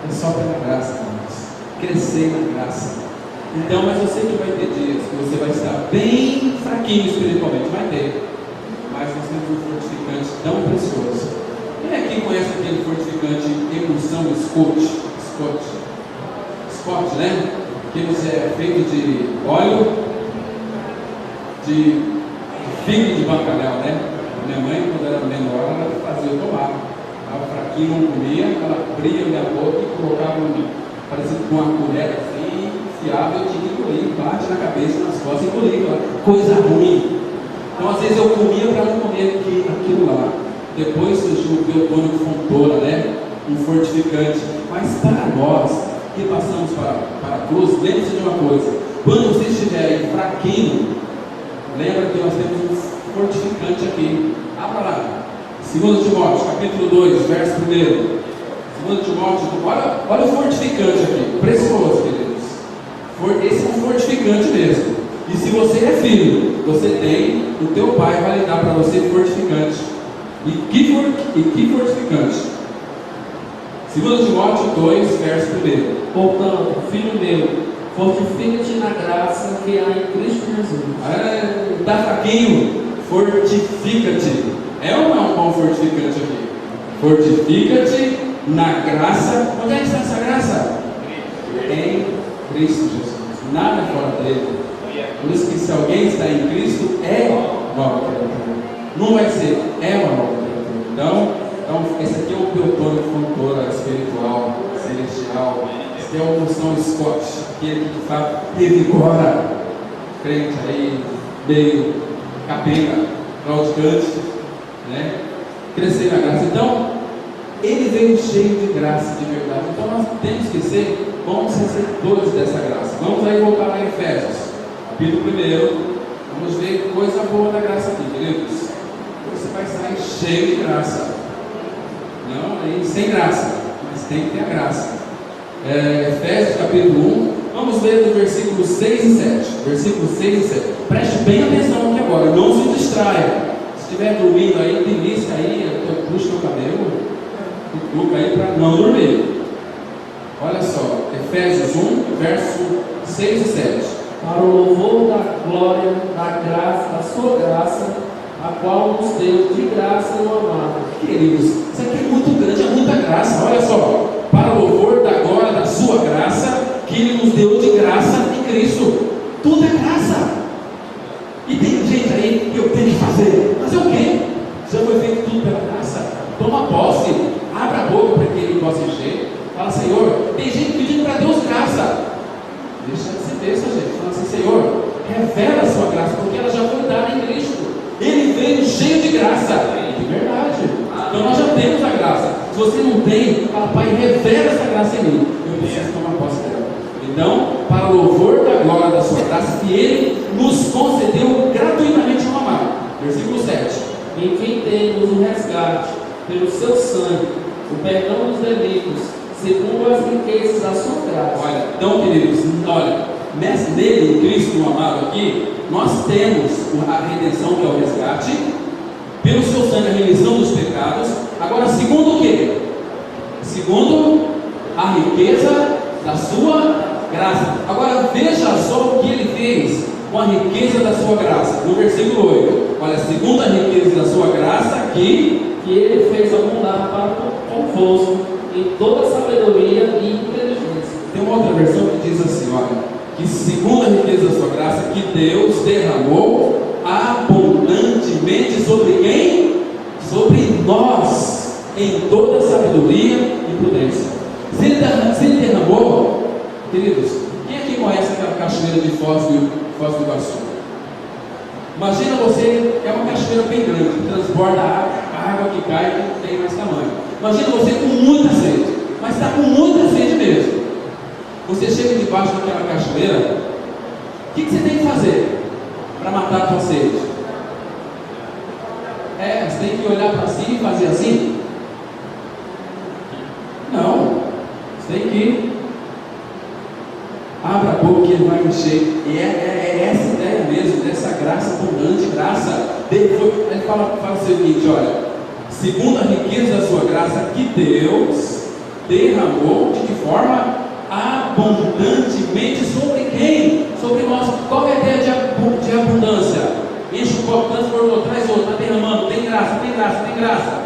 É só pela graça, irmãos. Crescer na graça. Então, mas eu sei que vai ter dias que você vai estar bem fraquinho espiritualmente. Vai ter. Mas nós temos um fortificante tão precioso. Quem aqui conhece aquele fortificante Emulsão Scott, né? Que é feito de óleo de figo de bacalhau, né? Minha mãe, quando era menor, ela fazia eu tomar. Estava fraquinho, não comia, ela abria minha boca e colocava parecido com uma colher assim, enfiava, eu tinha que engolir, bate na cabeça, nas costas e engolir, coisa ruim. Então às vezes eu comia para não comer aquilo lá. Depois surgiu o biotônico Fontoura, né? Um fortificante. Mas para nós que passamos para a cruz, lembre-se de uma coisa: quando você estiver fraquinho, lembra que nós temos um fortificante aqui. Abra lá, 2 Timóteo, capítulo 2, verso 1. 2 Timóteo, olha o fortificante aqui, precioso, queridos. Esse é um fortificante mesmo. E se você é filho, você tem, o teu pai vai lhe dar para você fortificante. E que fortificante? 2 Timóteo 2, verso 1. Portanto, filho meu, fortifica-te na graça que há em Cristo Jesus. Está fraquinho? Fortifica-te. É ou não é um bom fortificante aqui? Fortifica-te na graça. Onde é que está essa graça? Em Cristo Jesus. Nada fora dele. Por isso que se alguém está em Cristo, é nova criatura. Não vai ser, é uma nova criatura. Então esse aqui é o Teotônio Fontoura espiritual, celestial. Esse é o Moção Scott, aquele que de fato revigora crente aí, meio capenga, claudicante, né? Crescer na graça. Então, ele veio cheio de graça, de verdade. Então nós temos que ser bons receptores dessa graça. Vamos aí voltar lá em Efésios, capítulo 1. Vamos ver coisa boa da graça aqui, queridos. Você vai sair cheio de graça. Não aí sem graça, mas tem que ter a graça. Efésios capítulo 1. Vamos ler do versículo 6 e 7. Versículo 6 e 7. Preste bem atenção aqui agora, não se distraia. Se estiver dormindo aí, delícia aí, puxa o cabelo. Cutuca aí para não dormir. Olha só, Efésios 1, verso 6 e 7. Para o louvor da glória, da graça, da sua graça, a qual nos deu de graça no amado. Queridos, isso aqui é muito grande, é muita graça. Olha só, para o louvor da glória, da sua graça, que Ele nos deu de graça em Cristo. Tudo é graça. E tem gente aí que eu tenho que fazer. Fazer o quê? Já foi feito tudo pela graça. Toma posse, abra a boca para que Ele possa encher. Fala, Senhor, tem gente pedindo para Deus graça. Deixa de ser besta, gente. Fala assim, Senhor, revela a sua graça, porque ela já foi dada em Cristo. Ele veio cheio de graça. De verdade. Então nós já temos a graça. Se você não tem, fala, Pai, revela essa graça em mim. Eu preciso tomar posse dela. Então, para o louvor da glória da sua graça, que Ele nos concedeu gratuitamente ao amado. Versículo 7. Em quem temos o resgate pelo seu sangue, o perdão dos delitos, segundo as riquezas da sua graça. Olha, então, queridos, olha, nele, em Cristo, no amado aqui, nós temos a redenção, que é o resgate, pelo seu sangue, a remissão dos pecados. Agora, segundo o quê? Segundo a riqueza da sua graça. Agora, veja só o que ele fez com a riqueza da sua graça. No versículo 8, olha, segundo a riqueza da sua graça, que ele fez abundar para convosco em toda sabedoria e inteligência. Tem uma outra versão que diz assim, olha, que segundo a riqueza da sua graça, que Deus derramou abundantemente sobre quem? Sobre nós, em toda sabedoria e prudência. Se ele derramou, queridos, quem aqui conhece aquela cachoeira de Foz do Iguaçu? Imagina você, é uma cachoeira bem grande, que transborda a água que cai, que não tem mais tamanho. Imagina você com muita sede, mas está com muita sede mesmo. Você chega debaixo daquela cachoeira, o que você tem que fazer para matar a sua sede? Você tem que olhar para cima e fazer assim? Não, você tem que abra a boca que Ele vai encher. E é essa ideia mesmo, dessa graça abundante, graça. Ele fala o seguinte, olha, segundo a riqueza da sua graça, que Deus derramou de que forma? Abundantemente sobre quem? Sobre nós. Qual é a ideia de abundância? Enche o copo, transformou, traz outro, está derramando, tem graça, tem graça, tem graça.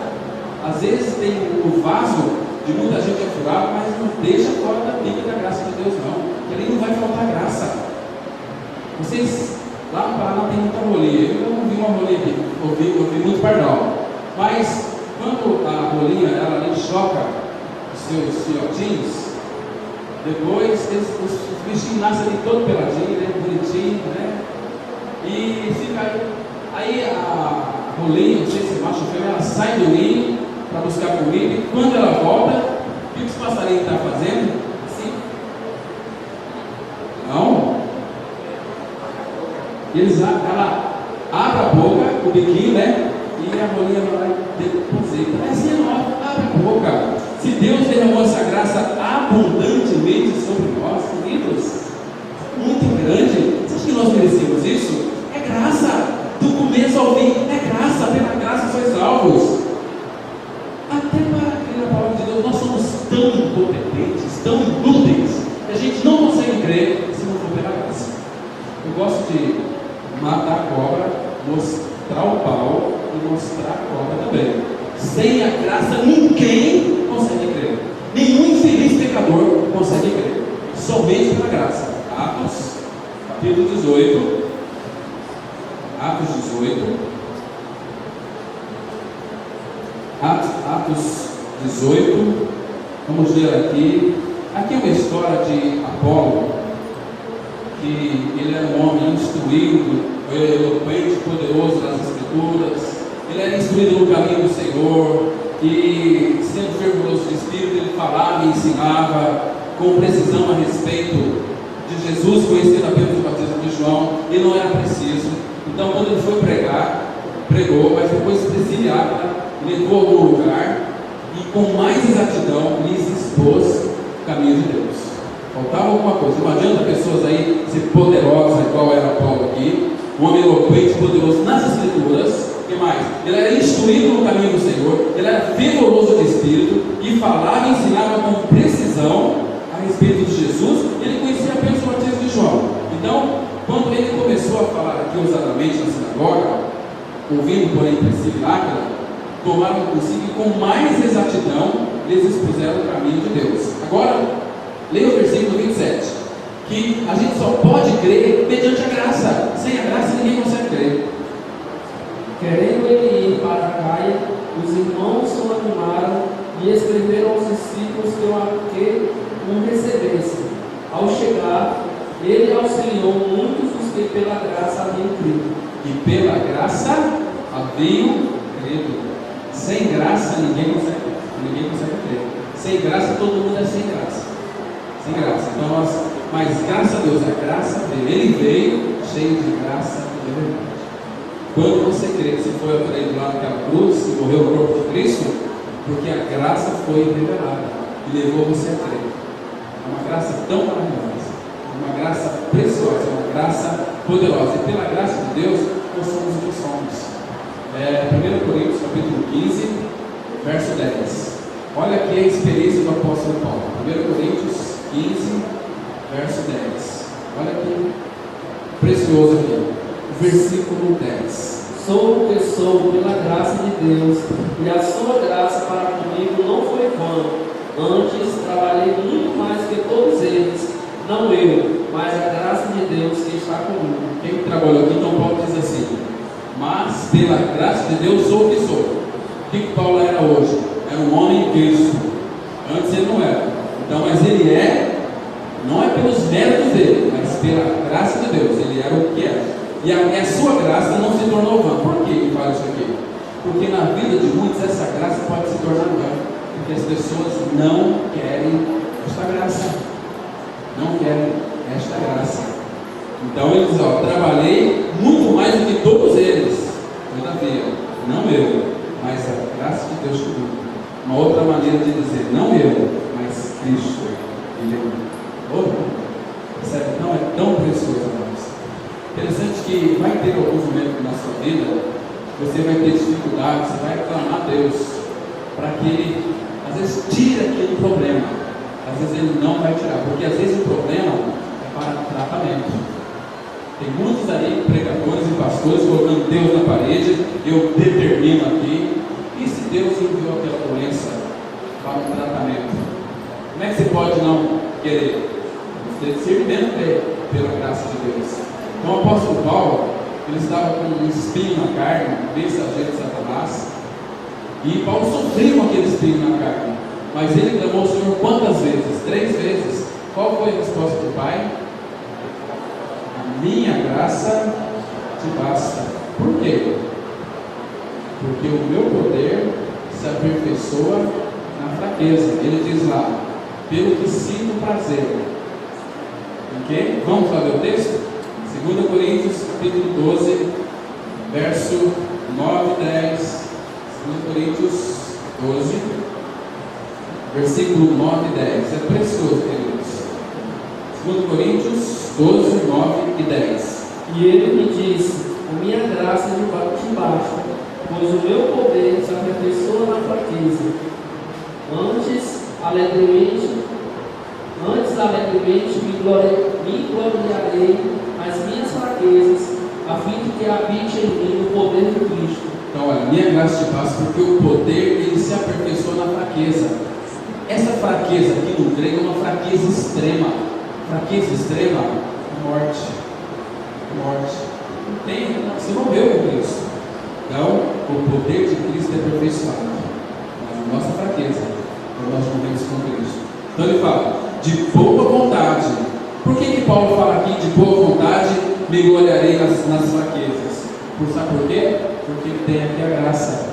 Às vezes tem o vaso de muita gente é furado, mas não deixa fora da pica da graça de Deus, não. Porque ali não vai faltar graça. Vocês, lá no Paraná tem muita rolinha. Eu não vi uma rolinha aqui, ouvi muito pardal. Mas quando a rolinha ela ali choca os seus filhotinhos, depois os bichinhos nascem ali todo peladinho, né, bonitinho, né? E fica aí a rolinha, não sei se é macho ou fêmea, ela sai do ninho para buscar comida, e quando ela volta, o que os passarinhos estão fazendo? Assim. Não. Ela abre a boca, o biquinho, né? E a rolinha vai lá e deposita. É assim, não, abre a boca. Se Deus derramou essa graça abundantemente sobre nós, queridos, grande. Você acha que nós merecemos isso? É graça, do começo ao fim, é graça, pela graça sois salvos. Até para crer na palavra de Deus, nós somos tão incompetentes, tão inúteis, que a gente não consegue crer se não for pela graça. Eu gosto de matar a cobra, mostrar o pau e mostrar a cobra também. Sem a graça, ninguém consegue crer. Nenhum infeliz pecador consegue crer. Somente pela graça. Atos, capítulo 18. Atos 18. Atos 18. Vamos ler aqui. Aqui é uma história de Apolo, que ele era um homem instruído, eloquente, poderoso nas Escrituras. Ele era instruído no caminho do Senhor, e sendo fervoroso de espírito, ele falava e ensinava com precisão a respeito de Jesus, conhecido apenas o batismo de João, e não era preciso. Então, quando ele foi pregar, pregou, mas depois Priscila levou a algum lugar e com mais exatidão lhes expôs o caminho de Deus. Faltava alguma coisa. Não adianta pessoas aí ser poderosas, igual era Paulo aqui, um homem eloquente, poderoso nas Escrituras. O que mais? Ele era instruído no caminho do Senhor, ele era fervoroso de espírito e falava e ensinava com precisão a respeito de Jesus. Ele conhecia apenas o batismo de João. Então, quando ele começou a falar aqui ousadamente na sinagoga, ouvindo porém Priscila e Áquila, tomaram consigo e com mais exatidão lhes expuseram o caminho de Deus. Agora, leia o versículo 27, que a gente só pode crer mediante a graça. Sem a graça ninguém consegue crer. Querendo ele ir para Caia, os irmãos o animaram e escreveram aos discípulos que o recebessem. Ao chegar, ele auxiliou muitos dos que pela graça haviam crido. E pela graça haviam crido. Sem graça ninguém consegue crer. Sem graça todo mundo é sem graça. Sem graça. Então mas graças a Deus, a graça veio. Ele veio cheio de graça e de verdade. Quando você crê que você foi atraído lá naquela cruz e morreu no corpo de Cristo, porque a graça foi revelada e levou você a crer. É uma graça tão maravilhosa, uma graça preciosa, uma graça poderosa. E pela graça de Deus, nós somos o que somos. 1 Coríntios capítulo 15, verso 10. Olha aqui a experiência do apóstolo Paulo. 1 Coríntios 15, verso 10. Olha que precioso aqui. Versículo 10. Sou o que sou pela graça de Deus, e a sua graça para comigo não foi vã. Antes trabalhei muito mais que todos eles, não eu, mas a graça de Deus que está comigo. Quem trabalhou aqui, então Paulo diz assim: mas pela graça de Deus sou o que sou. O que Paulo era hoje? Era um homem em Cristo. Antes ele não era. Então, mas ele não é pelos méritos dele, mas pela graça de Deus. Ele era o que era. E a sua graça não se tornou vã. Por que ele fala isso aqui? Porque na vida de muitos essa graça pode se tornar vã. Porque as pessoas não querem esta graça. Não querem esta graça. Então ele diz, trabalhei muito mais do que todos eles. Todavia, não eu, mas a graça de Deus comigo. Uma outra maneira de dizer, não eu, mas Cristo. Ele percebe? Não é tão precioso a nós. Interessante que vai ter alguns momentos na sua vida, você vai ter dificuldade, você vai clamar a Deus para que Ele, às vezes, tire aquele problema. Às vezes Ele não vai tirar, porque às vezes o problema é para tratamento. Tem muitos aí, pregadores e pastores, colocando Deus na parede, eu determino aqui. E se Deus enviou aquela doença para um tratamento? Como é que você pode não querer? Você discernimento pela graça de Deus. Então o apóstolo Paulo, ele estava com um espinho na carne, mensageiro de Satanás, e Paulo sofreu com aquele espinho na carne, mas ele clamou ao Senhor quantas vezes? 3 vezes. Qual foi a resposta do Pai? A minha graça te basta. Por quê? Porque o meu poder se aperfeiçoa na fraqueza. Ele diz lá, pelo que sinto prazer. Ok? Vamos lá ver o texto? 2 Coríntios capítulo 12, verso 9 e 10. 2 Coríntios 12, versículo 9 e 10. É precioso, queridos. 2 Coríntios 12, 9 e 10. E ele me disse: a minha graça te basta, pois o meu poder se aperfeiçoa na fraqueza. Antes alegremente me gloriarei nas minhas fraquezas, a fim de que habite em mim o poder de Cristo. Então, olha, minha graça te basta porque o poder, ele se aperfeiçoa na fraqueza. Essa fraqueza aqui no grego é uma fraqueza extrema. Fraqueza extrema, morte. Você morreu com Cristo. Então, o poder de Cristo é aperfeiçoado na nossa fraqueza, quando nós morremos com Cristo. Então ele fala, de boa vontade. Por que Paulo fala aqui, de boa vontade, me gloriarei nas fraquezas? Sabe por quê? Porque ele tem aqui a graça.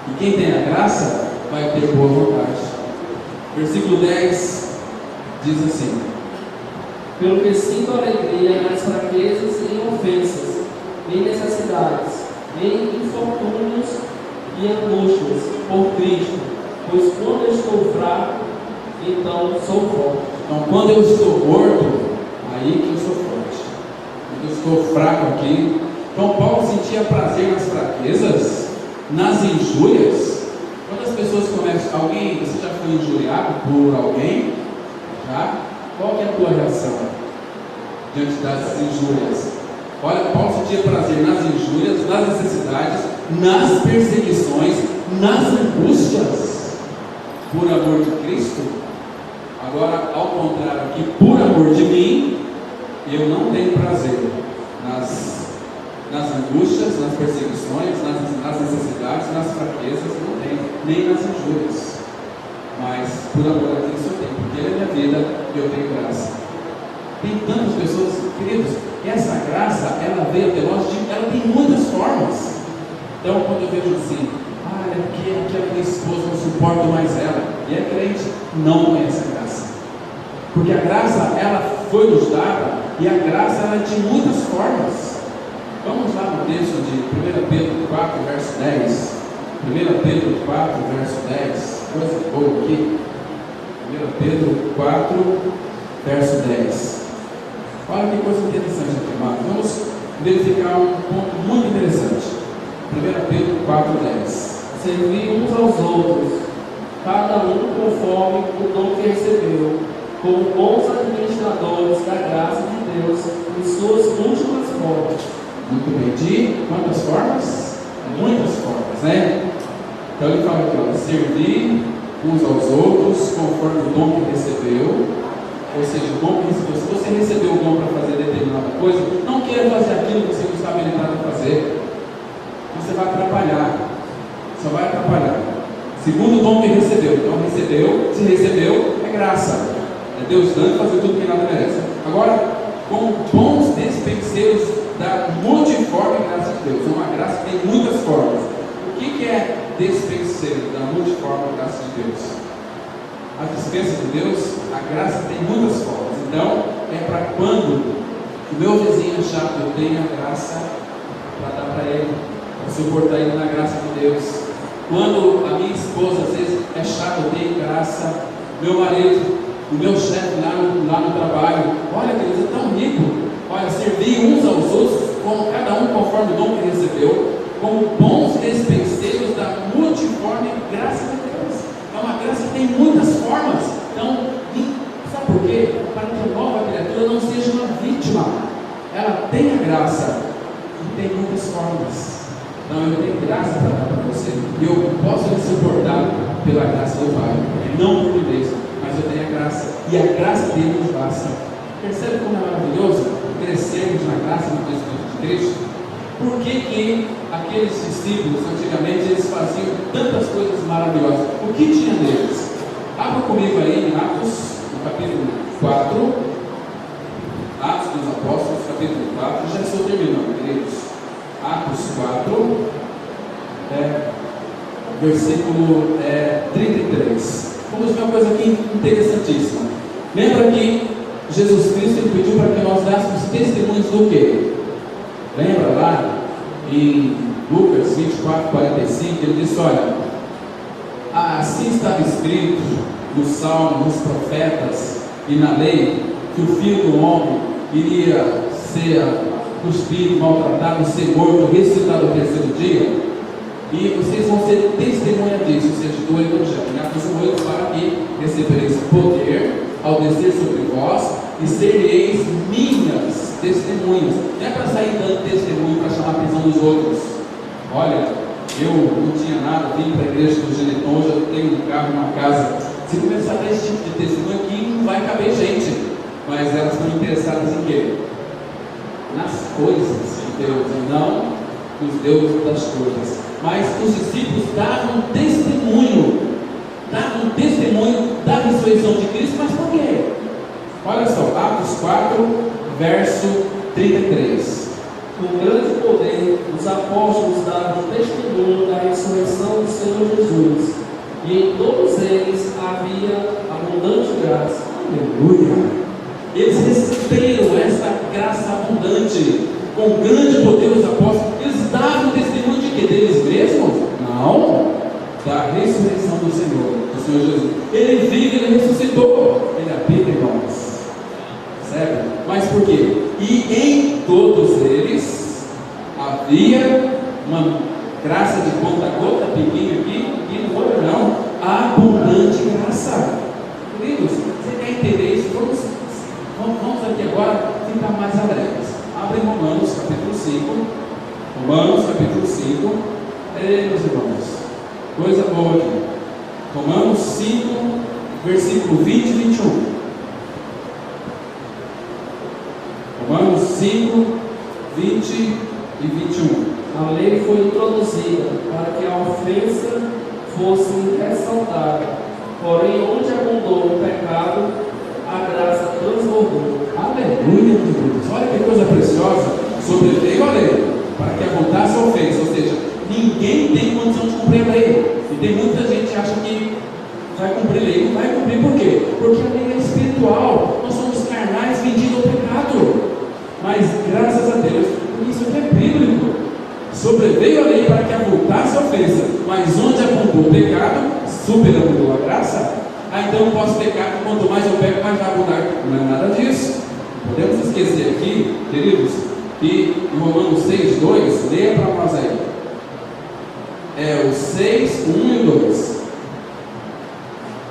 E quem tem a graça, vai ter boa vontade. Versículo 10 diz assim: pelo que sinto alegria nas fraquezas e em ofensas, em necessidades, em infortúnios e angústias, por Cristo, pois quando eu estou fraco, então sou forte. Então, quando eu estou morto, aí que eu sou forte. Quando eu estou fraco aqui. Então, Paulo sentia prazer nas fraquezas, nas injúrias. Quando as pessoas começam, você já foi injuriado por alguém? Já? Qual que é a tua reação diante das injúrias? Olha, Paulo sentia prazer nas injúrias, nas necessidades, nas perseguições, nas angústias, por amor de Cristo. Agora, ao contrário aqui, por amor de mim, eu não tenho prazer nas angústias, nas perseguições, nas necessidades, nas fraquezas, não tenho, nem nas injúrias. Mas por amor a Cristo eu tenho, porque Ele é minha vida e eu tenho graça. Tem tantas pessoas, queridos, essa graça, ela veio até nós, ela tem muitas formas. Então, quando eu vejo assim, é porque aquela minha esposa não suporta mais ela, e é crente, não é essa graça. Porque a graça, ela foi nos dada, e a graça, ela é de muitas formas. Vamos lá no texto de 1 Pedro 4, verso 10. 1 Pedro 4, verso 10. Coisa boa aqui. 1 Pedro 4, verso 10. Olha que coisa interessante aqui, amados. Vamos verificar um ponto muito interessante. 1 Pedro 4, 10. Servir uns aos outros, cada um conforme o dom que recebeu, como bons administradores da graça de Deus em suas múltiplas formas. Muito bem. De quantas formas? Muitas formas, né? Então ele fala aqui, ó, servir uns aos outros conforme o dom que recebeu. Ou seja, o dom que recebeu. Se você recebeu o dom para fazer determinada coisa, não queira fazer aquilo que você não está habilitado a fazer. Você vai atrapalhar. Só vai atrapalhar. Segundo o dom que recebeu. Então se recebeu, é graça. É Deus dando fazer tudo que nada merece. Agora, como bons despenseiros da multiforme graça de Deus. É uma graça que tem muitas formas. O que é despenseiro da multiforme graça de Deus? A dispensa de Deus, a graça tem muitas formas. Então, é para quando o meu vizinho é chato, eu tenho a graça para dar para ele, para suportar ele na graça de Deus. Quando a minha esposa às vezes é chata, eu tenho graça. Meu marido, o meu chefe lá no trabalho, olha, queridos, é tão rico. Olha, servir uns aos outros, como cada um conforme o dom que recebeu, como bons despenseiros da multiforme graça de Deus. É uma graça que tem muitas formas. Então, sabe por quê? Para que a nova criatura não seja uma vítima. Ela tem a graça e tem muitas formas. Então, eu tenho graça para dar para você. E eu posso lhe suportar pela graça do Pai. Não por mim mesmo, mas eu tenho a graça. E a graça dele nos basta. Percebe como é maravilhoso crescermos na graça no Espírito de Cristo? Por que aqueles discípulos, antigamente, eles faziam tantas coisas maravilhosas? O que tinha neles? Abra comigo aí em Atos, no capítulo 4. Atos dos Apóstolos, capítulo 4. Já estou terminando, queridos. Atos 4, versículo 33. Vamos ver uma coisa aqui interessantíssima. Lembra que Jesus Cristo ele pediu para que nós dássemos testemunhos do quê? Lembra lá em Lucas 24, 45, ele disse, olha, assim estava escrito nos Salmos, nos profetas e na lei, que o Filho do Homem iria ser cuspido, maltratado, ser morto, ressuscitado no terceiro dia. E vocês vão ser testemunha disso, ou seja, do Evangelho. Em Atos 8 fala que recebereis poder ao descer sobre vós e sereis minhas testemunhas. Não é para sair dando testemunho para chamar a atenção dos outros. Olha, eu não tinha nada, vim para a igreja do Geneton, já tenho um carro, uma casa. Se começar a dar esse tipo de testemunho aqui, não vai caber gente. Mas elas estão interessadas em quê? Nas coisas de Deus, e não nos deuses das coisas. Mas os discípulos davam testemunho da ressurreição de Cristo. Mas por quê? Olha só, Atos 4, verso 33. Com grande poder, os apóstolos davam testemunho da ressurreição do Senhor Jesus, e em todos eles havia abundante graça. Aleluia! Eles receberam essa graça abundante, com grande poder os apóstolos. Eles davam testemunho de que? Deles mesmos? Não, da ressurreição do Senhor Jesus. Ele vive, ele ressuscitou, ele habita em nós. Certo? Mas por quê? E em todos eles havia uma graça de conta-gota, pequeno aqui, e não foi não, abundante graça. Queridos, você quer entender isso? Vamos aqui agora ficar mais alegres. Abre Romanos capítulo 5. Romanos capítulo 5. Ei, meus irmãos, coisa boa aqui. Romanos 5, versículo 20 e 21. Romanos 5, 20 e 21. A lei foi introduzida para que a ofensa fosse ressaltada, porém onde abundou o pecado, a graça transbordou. Aleluia, meu Deus. Olha que coisa preciosa. Sobreveio a lei para que abundasse a ofensa. Ou seja, ninguém tem condição de cumprir a lei. E tem muita gente que acha que vai cumprir a lei. Não vai cumprir por quê? Porque a lei é espiritual. Nós somos carnais vendidos ao pecado. Mas graças a Deus, isso aqui é bíblico. Sobreveio a lei para que abundasse a ofensa, mas onde abundou o pecado, superabundou a graça. Então eu posso pecar, quanto mais eu pego, mais vai abundar. Não é nada disso. Podemos esquecer aqui, queridos, que em Romanos 6, 2, leia para nós aí. É o 6, 1 e 2.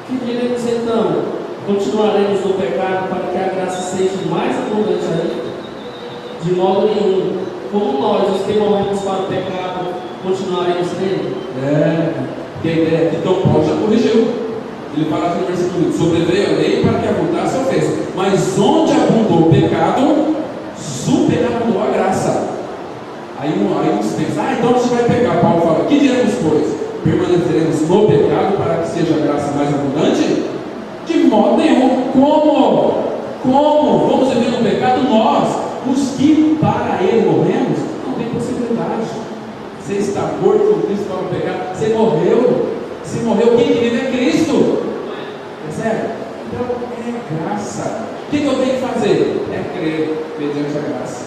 Que diremos então? Continuaremos no pecado para que a graça seja mais abundante ainda? De modo nenhum. Como nós, os que morremos para o pecado, continuaremos nele? Que a ideia aqui, então Paulo já corrigiu. Ele fala aqui no versículo 1: sobreveio a lei para que abundasse a ofensa, mas onde abundou o pecado, superabundou a graça. Aí uns pensam, então a gente vai pecar. Paulo fala, que diremos, pois? Permaneceremos no pecado para que seja a graça mais abundante? De modo nenhum. Como? Vamos viver no pecado? Nós, os que para ele morremos, não tem possibilidade. Você está morto com Cristo para o pecado. Você morreu. Se morreu, quem que vive é Cristo. Percebe? Então é graça. O que eu tenho que fazer? É crer mediante a graça.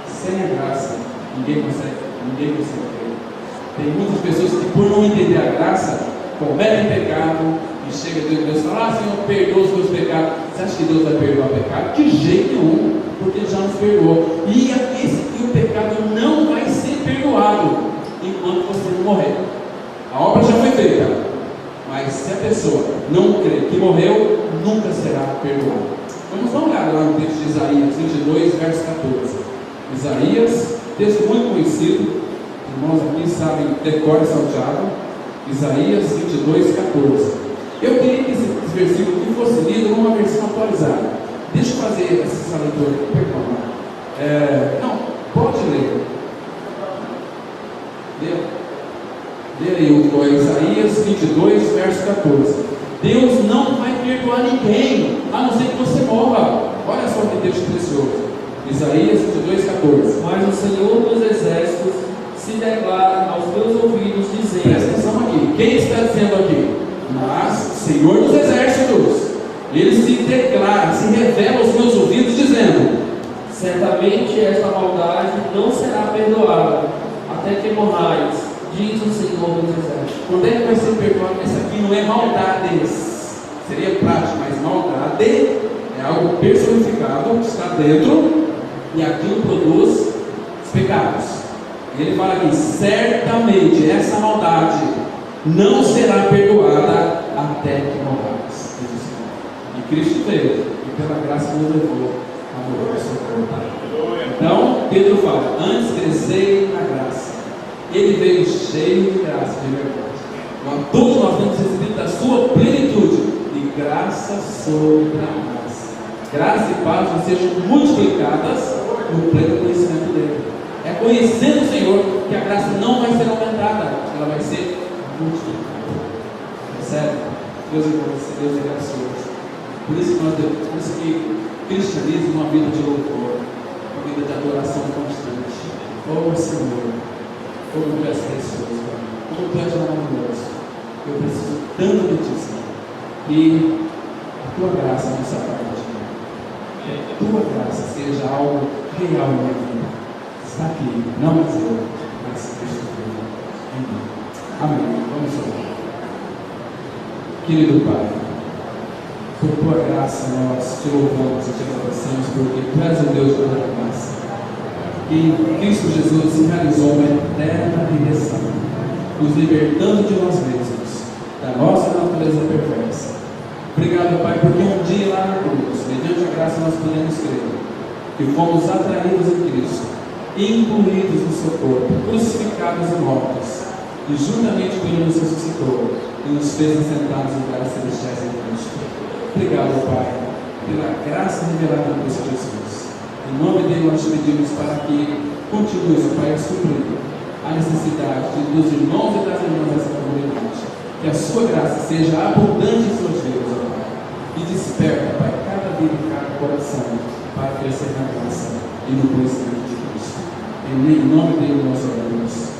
Sem a graça, ninguém consegue crer. Tem muitas pessoas que, por não entender a graça, cometem pecado e chega diante de Deus e fala: Senhor, perdoa os meus pecados. Você acha que Deus vai perdoar pecado? De jeito nenhum, porque Ele já nos perdoou. E o pecado não vai ser perdoado enquanto você não morrer. A obra já foi feita, mas se a pessoa não crer que morreu, nunca será perdoada. Vamos dar uma olhada lá no texto de Isaías 22, verso 14. Isaías, texto muito conhecido, os irmãos aqui sabem, decora salteado. Isaías 22, 14. Eu queria que esse versículo aqui fosse lido numa versão atualizada. Deixa eu fazer essa leitura aqui, perdão. Não, pode ler. Lê aí o Isaías 22, verso 14. Deus não vai perdoar ninguém, a não ser que você morra. Olha só que texto precioso. Isaías 22, 14. Mas o Senhor dos Exércitos se declara aos meus ouvidos, dizendo... Presta atenção aqui. Quem está dizendo aqui? Mas o Senhor dos Exércitos, Ele se declara, se revela aos meus ouvidos, dizendo: certamente esta maldade não será perdoada, até que morrais, diz o Senhor dos Exércitos. Quando é que vai ser perdoado? Essa aqui não é maldades, seria prático, mas maldade É algo personificado, está dentro, e aquilo produz os pecados. E ele fala aqui: certamente essa maldade não será perdoada até que morramos. E Cristo veio, e pela graça nos levou a morrer no seu corpo. Então, Pedro fala: antes crescei na graça. Ele veio cheio de graça, de verdade. Então, todos nós temos recebido da sua plenitude, e graça sobre graça. Graça e paz sejam multiplicadas no pleno conhecimento dele. É conhecendo o Senhor que a graça não vai ser aumentada, ela vai ser multiplicada. Percebe? Deus é gracioso. Por isso que cristianismo é uma vida de louvor, uma vida de adoração constante. Oh Senhor, como tu és precioso, como tu és maravilhoso. Eu preciso tanto de ti, Senhor, e a tua graça não se aparta de mim. Que a tua graça seja algo real na minha vida. Está aqui, não mais eu, mas Cristo vive em mim. Amém. Vamos orar. Querido Pai, por tua graça nós te louvamos e te agradecemos, porque tu és o Deus da graça. E em Cristo Jesus realizou uma eterna redenção, nos libertando de nós mesmos, da nossa natureza perversa. Obrigado, Pai, porque um dia lá na cruz, mediante a graça, nós podemos crer que fomos atraídos em Cristo, incluídos no seu corpo, crucificados e mortos, e juntamente com ele nos ressuscitou e nos fez assentar nos lugares celestiais em Cristo. Obrigado, Pai, pela graça revelada em Cristo Jesus. Em nome dele nós te pedimos para que continues, Pai, a suprir a necessidade dos irmãos e das irmãs dessa comunidade. Que a sua graça seja abundante em suas vidas, ó Pai. E desperta, Pai, cada vida e cada coração para crescer na graça e no conhecimento de Cristo. Em nome dele nós oramos.